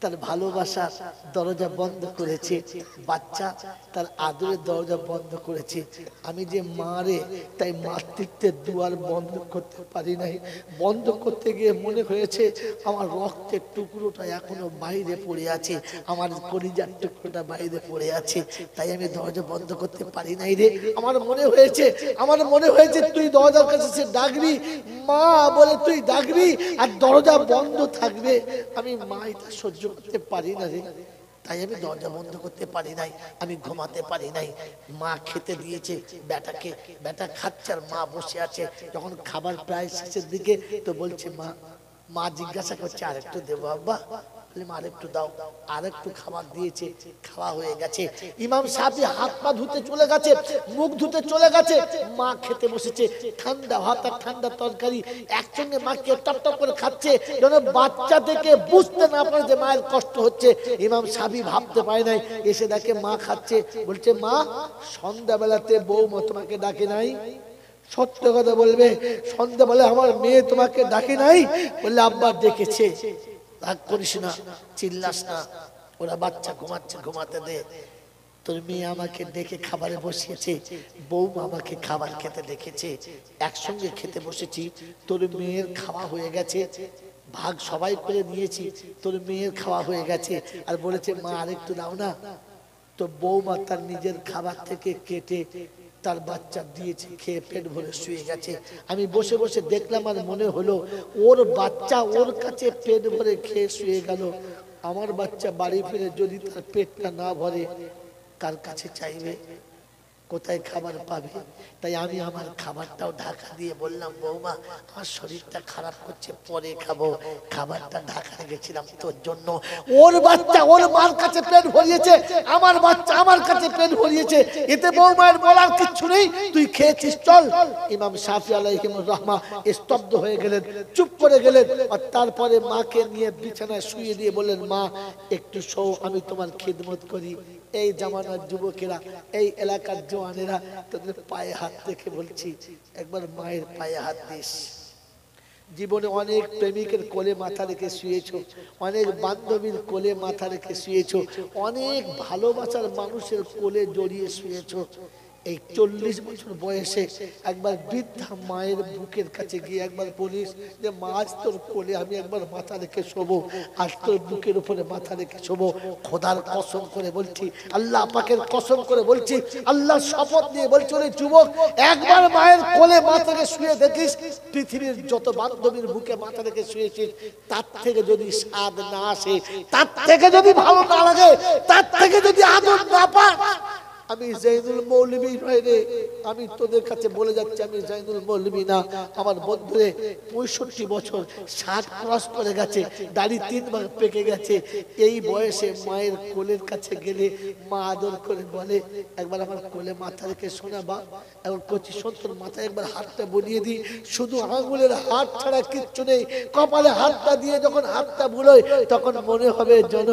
তার ভালোবাসার দরজা বন্ধ করেছে, বাচ্চা তার আদরের দরজা বন্ধ করেছে। আমি যে মারে, তাই মাতৃত্বের দুয়ার বন্ধ করতে পারি নাই। বন্ধ করতে গিয়ে মনে হয়েছে আমার রক্তের টুকরোটা এখনো বাইরে পড়ে আছে, আমার কলিজার টুকরোটা বাইরে পড়ে আছে, তাই আমি দরজা বন্ধ করতে পারি নাই রে। আমার মনে হয়েছে তুই দরজার কাছে সে ডাকবি মা বলে, তুই ডাকবি আর দরজা বন্ধ থাকবে। আমি মা এটা সহ্য করতে পারি না রে, তাই আমি দরজা বন্ধ করতে পারি নাই, আমি ঘুমাতে পারি নাই। মা খেতে দিয়েছে বেটাকে, বেটা খাচ্ছে আর মা বসে আছে। যখন খাবার প্রায় শেষের দিকে তো বলছে মা জিজ্ঞাসা করছে আরেকটু দেবো আব্বা? আরেকটু দাও। আরেকটু খাবার দিয়েছে, খাওয়া হয়ে গেছে। ইমাম সাহেব হাত পা ধুতে চলে গেছে, মুখ ধুতে চলে গেছে। মা খেতে বসেছে, ঠান্ডা ভাত আর ঠান্ডা তরকারি একসঙ্গে মাকে টপ টপ করে খাচ্ছে, যেন বাচ্চা থেকে বুঝতে না পারে যে মায়ের কষ্ট হচ্ছে। ইমাম সাহেব ভাবতে পারে নাই, এসে দেখে মা খাচ্ছে। বলছে মা, সন্ধ্যাবেলাতে বৌমা তোমাকে ডাকে নাই? সত্য কথা বলবে, সন্ধ্যাবেলা আমার মেয়ে তোমাকে ডাকে নাই? বললে আব্বা ডেকেছে। রাগ করিস না, চিল্লাস না, ওরা বাচ্চা ঘুমাচ্ছে, ঘুমাতে দে। তোর মেয়ে আমাকে ডেকে খাবারে বসিয়েছে, বৌমা আমাকে খাবার খেতে ডেকেছে, একসঙ্গে খেতে বসেছি। তোর মেয়ের খাওয়া হয়ে গেছে, ভাগ সবাই করে নিয়েছি, তোর মেয়ের খাওয়া হয়ে গেছে। আর বলেছে মা আরেকটু দাও না। তো বৌমা তার নিজের খাবার থেকে কেটে তার বাচ্চা দিয়েছে, খেয়ে পেট ভরে শুয়ে গেছে। আমি বসে বসে দেখলাম আর মনে হলো ওর বাচ্চা ওর কাছে পেট ভরে খেয়ে শুয়ে গেল, আমার বাচ্চা বাড়ি ফিরে যদি তার পেটটা না ভরে কার কাছে চাইবে, কোথায় খাবার পাবে? তাই আমি আমার খাবারটাও ঢাকা দিয়ে বললাম বৌমা আমার শরীরটা খারাপ করছে, পরে খাবো, খাবারটা ঢাকা রেখেছিলাম তোর জন্য। ওর বাচ্চা ওর মার কাছে পেট ভরিয়েছে, আমার বাচ্চা আমার কাছে পেট ভরিয়েছে, এতে বৌমায়ের বলার কিচ্ছু নেই, তুই খেয়েছিস চল। ইমাম শাফি আলাইহির রহমা স্তব্ধ হয়ে গেলেন, চুপ করে গেলেন। আর তারপরে মাকে নিয়ে বিছানায় শুয়ে দিয়ে বললেন মা একটু শো, আমি তোমার খিদমত করি। এই জামানার যুবকেরা, এই এলাকার জওয়ানেরা, তাদের পায়ে হাত রেখে বলছি একবার মায়ের পায়ে হাত দিস। জীবনে অনেক প্রেমিকের কোলে মাথা রেখে শুয়েছো, অনেক বান্ধবীর কোলে মাথা রেখে শুয়েছো, অনেক ভালোবাসার মানুষের কোলে জড়িয়ে শুয়েছো। এই 40 বছর বয়সে একবার বৃদ্ধা মায়ের বুকের কাছে গিয়ে একবার বলিস যে মা আজ তোর কোলে আমি একবার মাথা রেখে শোবো, আজ তোর বুকের উপরে মাথা রেখে শোবো। খোদার কসম করে বলছি, আল্লাহ পাকের কসম করে বলছি, আল্লাহর শপথ নিয়ে বলছি ওরে যুবক, একবার মায়ের কোলে মাথা রেখে শুয়ে দেখিস, পৃথিবীর যত বান্ধবীর বুকে মাথা রেখে শুয়েছিস তার থেকে যদি স্বাদ না আসে, তার থেকে যদি ভালো না লাগে, তার থেকে যদি আদর না পাস, আমি জাইনুল মৌলভী নয় রে, আমি তোদের কাছে বলে যাচ্ছি আমি জাইনুল মৌলভী না। আমার বন্ধুরে 65 বছর 60 ক্রস করে গেছে, দাড়ি 3 ভাগ পেকে গেছে। এই বয়সে মায়ের কোলের কাছে গেলে মা আদর করে বলে একবার আমার কোলে মাথা রেখে শোনা বা, এখন কচি সন্তান মাথায় একবার হাতটা বুলিয়ে দিই, শুধু আঙুলের হাত ছাড়া কিচ্ছু নেই, কপালে হাতটা দিয়ে যখন হাতটা বুলোয় তখন মনে হবে যেন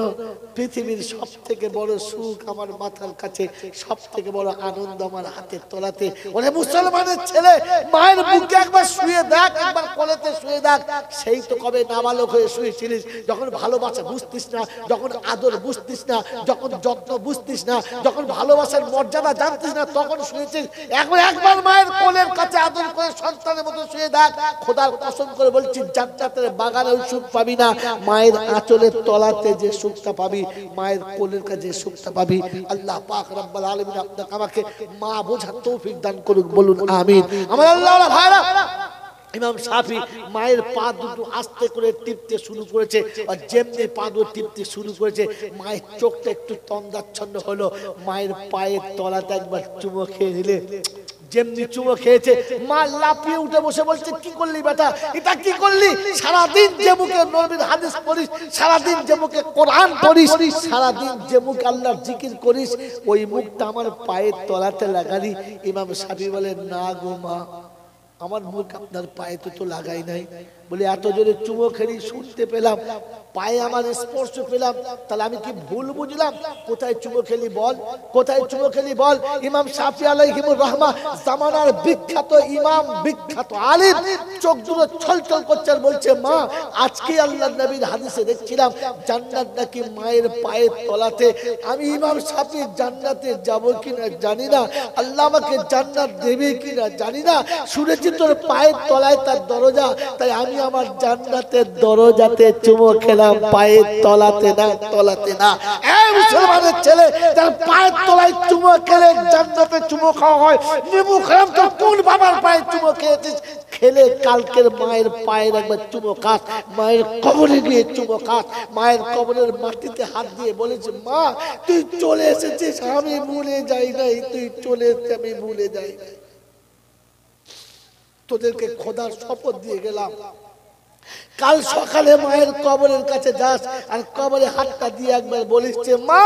পৃথিবীর সব থেকে বড় সুখ আমার মাথার কাছে, সব থেকে বড় আনন্দ আমার হাতের তলাতে। ওরে মুসলমানের ছেলে, মায়ের বুকে একবার শুয়ে দেখ, একবার কোলেতে শুয়ে দেখ, সেই তো কবে নাবালক হয়ে শুয়েছিলিস, যখন ভালোবাসা বুঝতিস না, যখন আদর বুঝতিস না, যখন যত্ন বুঝতিস না, যখন ভালোবাসার মর্যাদা জানতিস না, তখন শুয়েছিস। একবার মায়ের কোলের কাছে আদর করে সন্তানের মতো শুয়ে দেখ, খোদার কসম করে বলছি জান্নাতের বাগানে ওই সুখ পাবি না, মায়ের আঁচলের তলাতে যে সুখটা পাবি, মায়ের কোলের কাছে যে সুখটা পাবি। আল্লাহ পাক রব্বুল আলামিন আপনাকে আমাকে মা বোঝার তৌফিক দান করুক, বলুন আমিন। আমার আল্লাহর ভাইরা, ইমাম শাফি মায়ের পা দুটো আস্তে করে টিপতে শুরু করেছে, আর যেমনি পা দুটো টিপতে শুরু করেছে মায়ের চোখটা একটু তন্দাচ্ছন্ন হলো, মায়ের পায়ের তলাতে একবার চুমো খেয়ে নিলে, যেমনি চুমো খেয়েছে মা লাফিয়ে উঠে বসে বলছে কি করলি বেটা, এটা কি করলি? সারাদিন যে মুখে নবীর হাদিস পড়িস, সারাদিন যে মুখে কোরআন পড়িস, সারাদিন যে মুখে আল্লাহর জিকির করিস, ওই মুখটা আমার পায়ের তলাতে লাগালি। ইমাম শাফি বলে না গো মা, আমার মুখ আপনার পায়ে তো লাগাই নাই, বলে এত জোরে চুমো খেলি শুনতে পেলাম, পায়ে আমার স্পর্শ পেলাম, তাহলে আমি কি ভুল বুঝলাম? কোথায় চুমো খেলি বল, কোথায় চুমো খেলি বল? ইমাম শাফি আলাইহিমুর রাহমা, জামানার বিখ্যাত ইমাম, বিখ্যাত আলিম, চোখ দুটো ছলছল করছে আর বলছে, মা আজকে আল্লাহর নবীর হাদিসে দেখছিলাম জান্নাত নাকি মায়ের পায়ের তলাতে। আমি ইমাম শাফি জান্নাতে যাব কিনা জানি না, আল্লাহ আমাকে জান্নাত দেবে কিনা জানি না, শুনেছি তোর পায়ের তলায় তার দরজা, তাই আমি আমার জান্নাতের দরজাতে চুমো খেলাম, পায়ের তলাতে না, তলাতে না। এই মুসলমানের ছেলে, তার পায়ের তলায় চুমো খেলে জান্নাতে চুমো খাওয়া হয়, নেবু খেলাম তো কোন বাবার পায়ে চুমো খেয়েছিস? খেলে কালকের মায়ের পায়ের একবার চুমো খাস, মায়ের কবরে গিয়ে চুমো খাস, মায়ের কবরের মাটিতে হাত দিয়ে বলেছে, মা তুই চলে এসেছিস আমি ভুলে যাই নাই, তুই চলে এসেছিস আমি ভুলে যাই নাই, তোদেরকে খোদার শপথ দিয়ে গেলাম, কাল সকালে মায়ের কবরের কাছে যাস আর কবরে হাতটা দিয়ে একবার বলিস যে, মা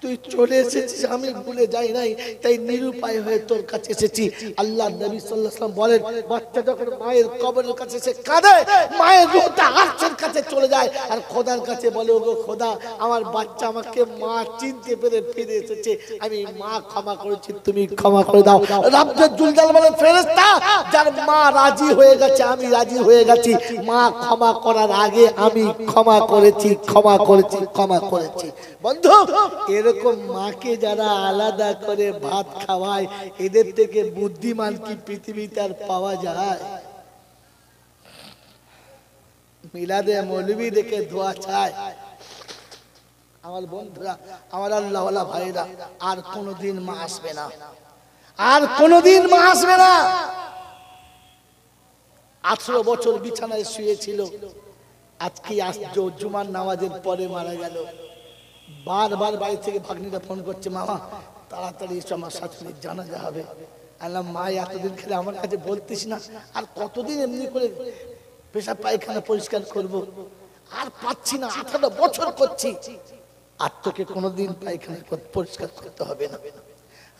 তুই চলে এসেছিস আমি ভুলে যাই নাই, তাই নিরুপায় হয়ে তোর কাছে এসেছি। আল্লাহ নবী সাল্লাল্লাহু আলাইহি ওয়াসাল্লাম বলেন, বাচ্চা যখন মায়ের কবরের কাছে এসে কাঁদে, মায়ের রূহটা আরশের কাছে চলে যায় আর খোদার কাছে বলে, ওগো খোদা, আমার বাচ্চা আমাকে মা চিনতে পেরে ফিরে এসেছে, আমি মা ক্ষমা করেছি, তুমি ক্ষমা করে দাও। রব্বুল জুলজাল বলেন, ফেরেশতা, যার মা রাজি হয়ে গেছে আমি রাজি হয়ে গেছি, মা ক্ষমা করার আগে আমি ক্ষমা করেছি, ক্ষমা করেছি, ক্ষমা করেছি। বন্ধু, এরকম মাকে যারা আলাদা করে ভাত খাওয়ায়, এদের থেকে বুদ্ধিমান কি পৃথিবীতে আর পাওয়া যায়? মিলাদে মৌলবী দেখে দোয়া চায়। আমার বন্ধুরা, আমার আল্লাহওয়ালা ভাইরা, আর কোনদিন মা আসবে না, আর কোনদিন মা আসবে না। 18 বছর বিছানায় শুয়েছিল, আজকে জুমার নামাজের পরে মারা গেল। বারবার বাড়ি থেকে ভাগ্নিরা ফোন করছে, মামা তাড়াতাড়ি এসো, আমার শাশুড়ির জানাজা হবে। আল্লাহ, মা এতদিন খেলে আমার কাছে বলতিস না, আর কতদিন এমনি করে পেশাব পায়খানা পরিষ্কার করব, আর পাচ্ছি না, 18 বছর করছি, আর তোকে কোনোদিন পায়খানা পরিষ্কার করতে হবে না,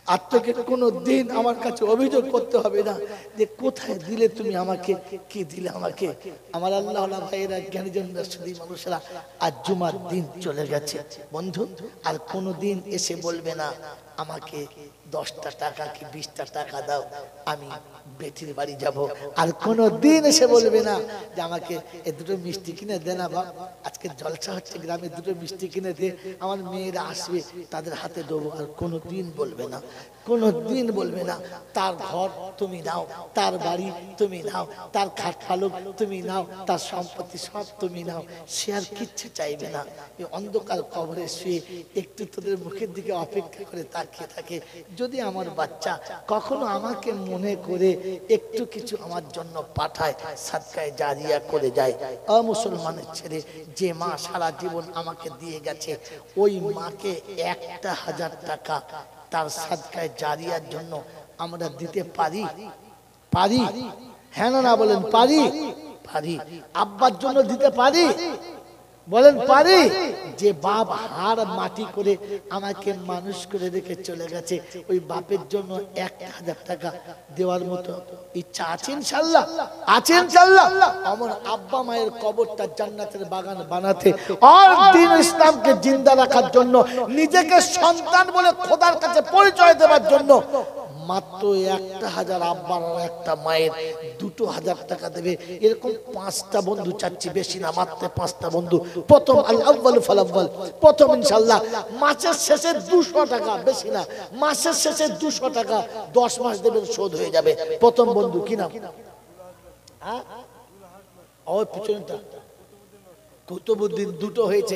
আর তোকে কোনোদিন আমার কাছে অভিযোগ করতে হবে না যে কোথায় দিলে তুমি আমাকে, কি দিলে আমাকে। আমার আল্লাহওয়ালা ভাইয়েরা, জ্ঞানীজন রাসূলি মানুষেরা, আজ জুমার দিন চলে গেছে বন্ধু, আর কোনোদিন এসে বলবে না আমাকে 10টা টাকা কি 20টা টাকা দাও, আমি বেটির বাড়ি যাব। আর কোনোদিন এসে বলবে না যে আমাকে এ দুটো মিষ্টি কিনে দে না বাপ, আজকে জলসা হচ্ছে গ্রামে, দুটো মিষ্টি কিনে দে, আমার মেয়েরা আসবে তাদের হাতে দেবো। আর কোনোদিন বলবে না, কোনোদিন বলবে না তার ঘর তুমি নাও, তার বাড়ি তুমি নাও, তার খাট পালক তুমি নাও, তার সম্পত্তি সব তুমি নাও, সে আর কিচ্ছু চাইবে না। এই অন্ধকার কবরে শুয়ে একটু তোদের মুখের দিকে অপেক্ষা করে তাকিয়ে থাকে, যদি আমার বাচ্চা কখনো আমাকে মনে করে একটু কিছু আমার জন্য পাঠায়, সাদকায়ে জারিয়া করে যায়। মুসলমানের ছেলে, যে মা সারা জীবন আমাকে দিয়ে গেছে, ওই মাকে 1000 টাকা তার সাদকায়ে জারিয়ার জন্য আমরা দিতে পারি? পারি? হ্যাঁ না বলেন, পারি? পারি। আব্বার জন্য দিতে পারি? বলেন পারি? যে বাপ হাড় মাটি করে আমাকে মানুষ করে রেখে চলে গেছে, ওই বাপের জন্য 1000 টাকা দেওয়ার মতো ইচ্ছা আছে ইনশাআল্লাহ? আছে ইনশাআল্লাহ? আমার আব্বা মায়ের কবরটা জান্নাতের বাগান বানাতে আর দ্বীন ইসলামকে জিন্দা রাখার জন্য, নিজেকে সন্তান বলে খোদার কাছে পরিচয় দেওয়ার জন্য মাত্র 1000 আব্বার আর একটা মায়ের 2000 টাকা দেবে। এরকম 5টা বন্ধু চাচ্ছি, বেশি না, মাত্র 5টা বন্ধু। প্রথম আল-আউয়াল ফাল-আউয়াল, প্রথম ইনশাআল্লাহ মাসের শেষে 200 টাকা, বেশি না, মাসের শেষে 200 টাকা 10 মাস দেবেন, শোধ হয়ে যাবে। প্রথম বন্ধু কি নাম? হ্যাঁ, ওই পিছনটা কুতুবউদ্দিন, দুটো হয়েছে।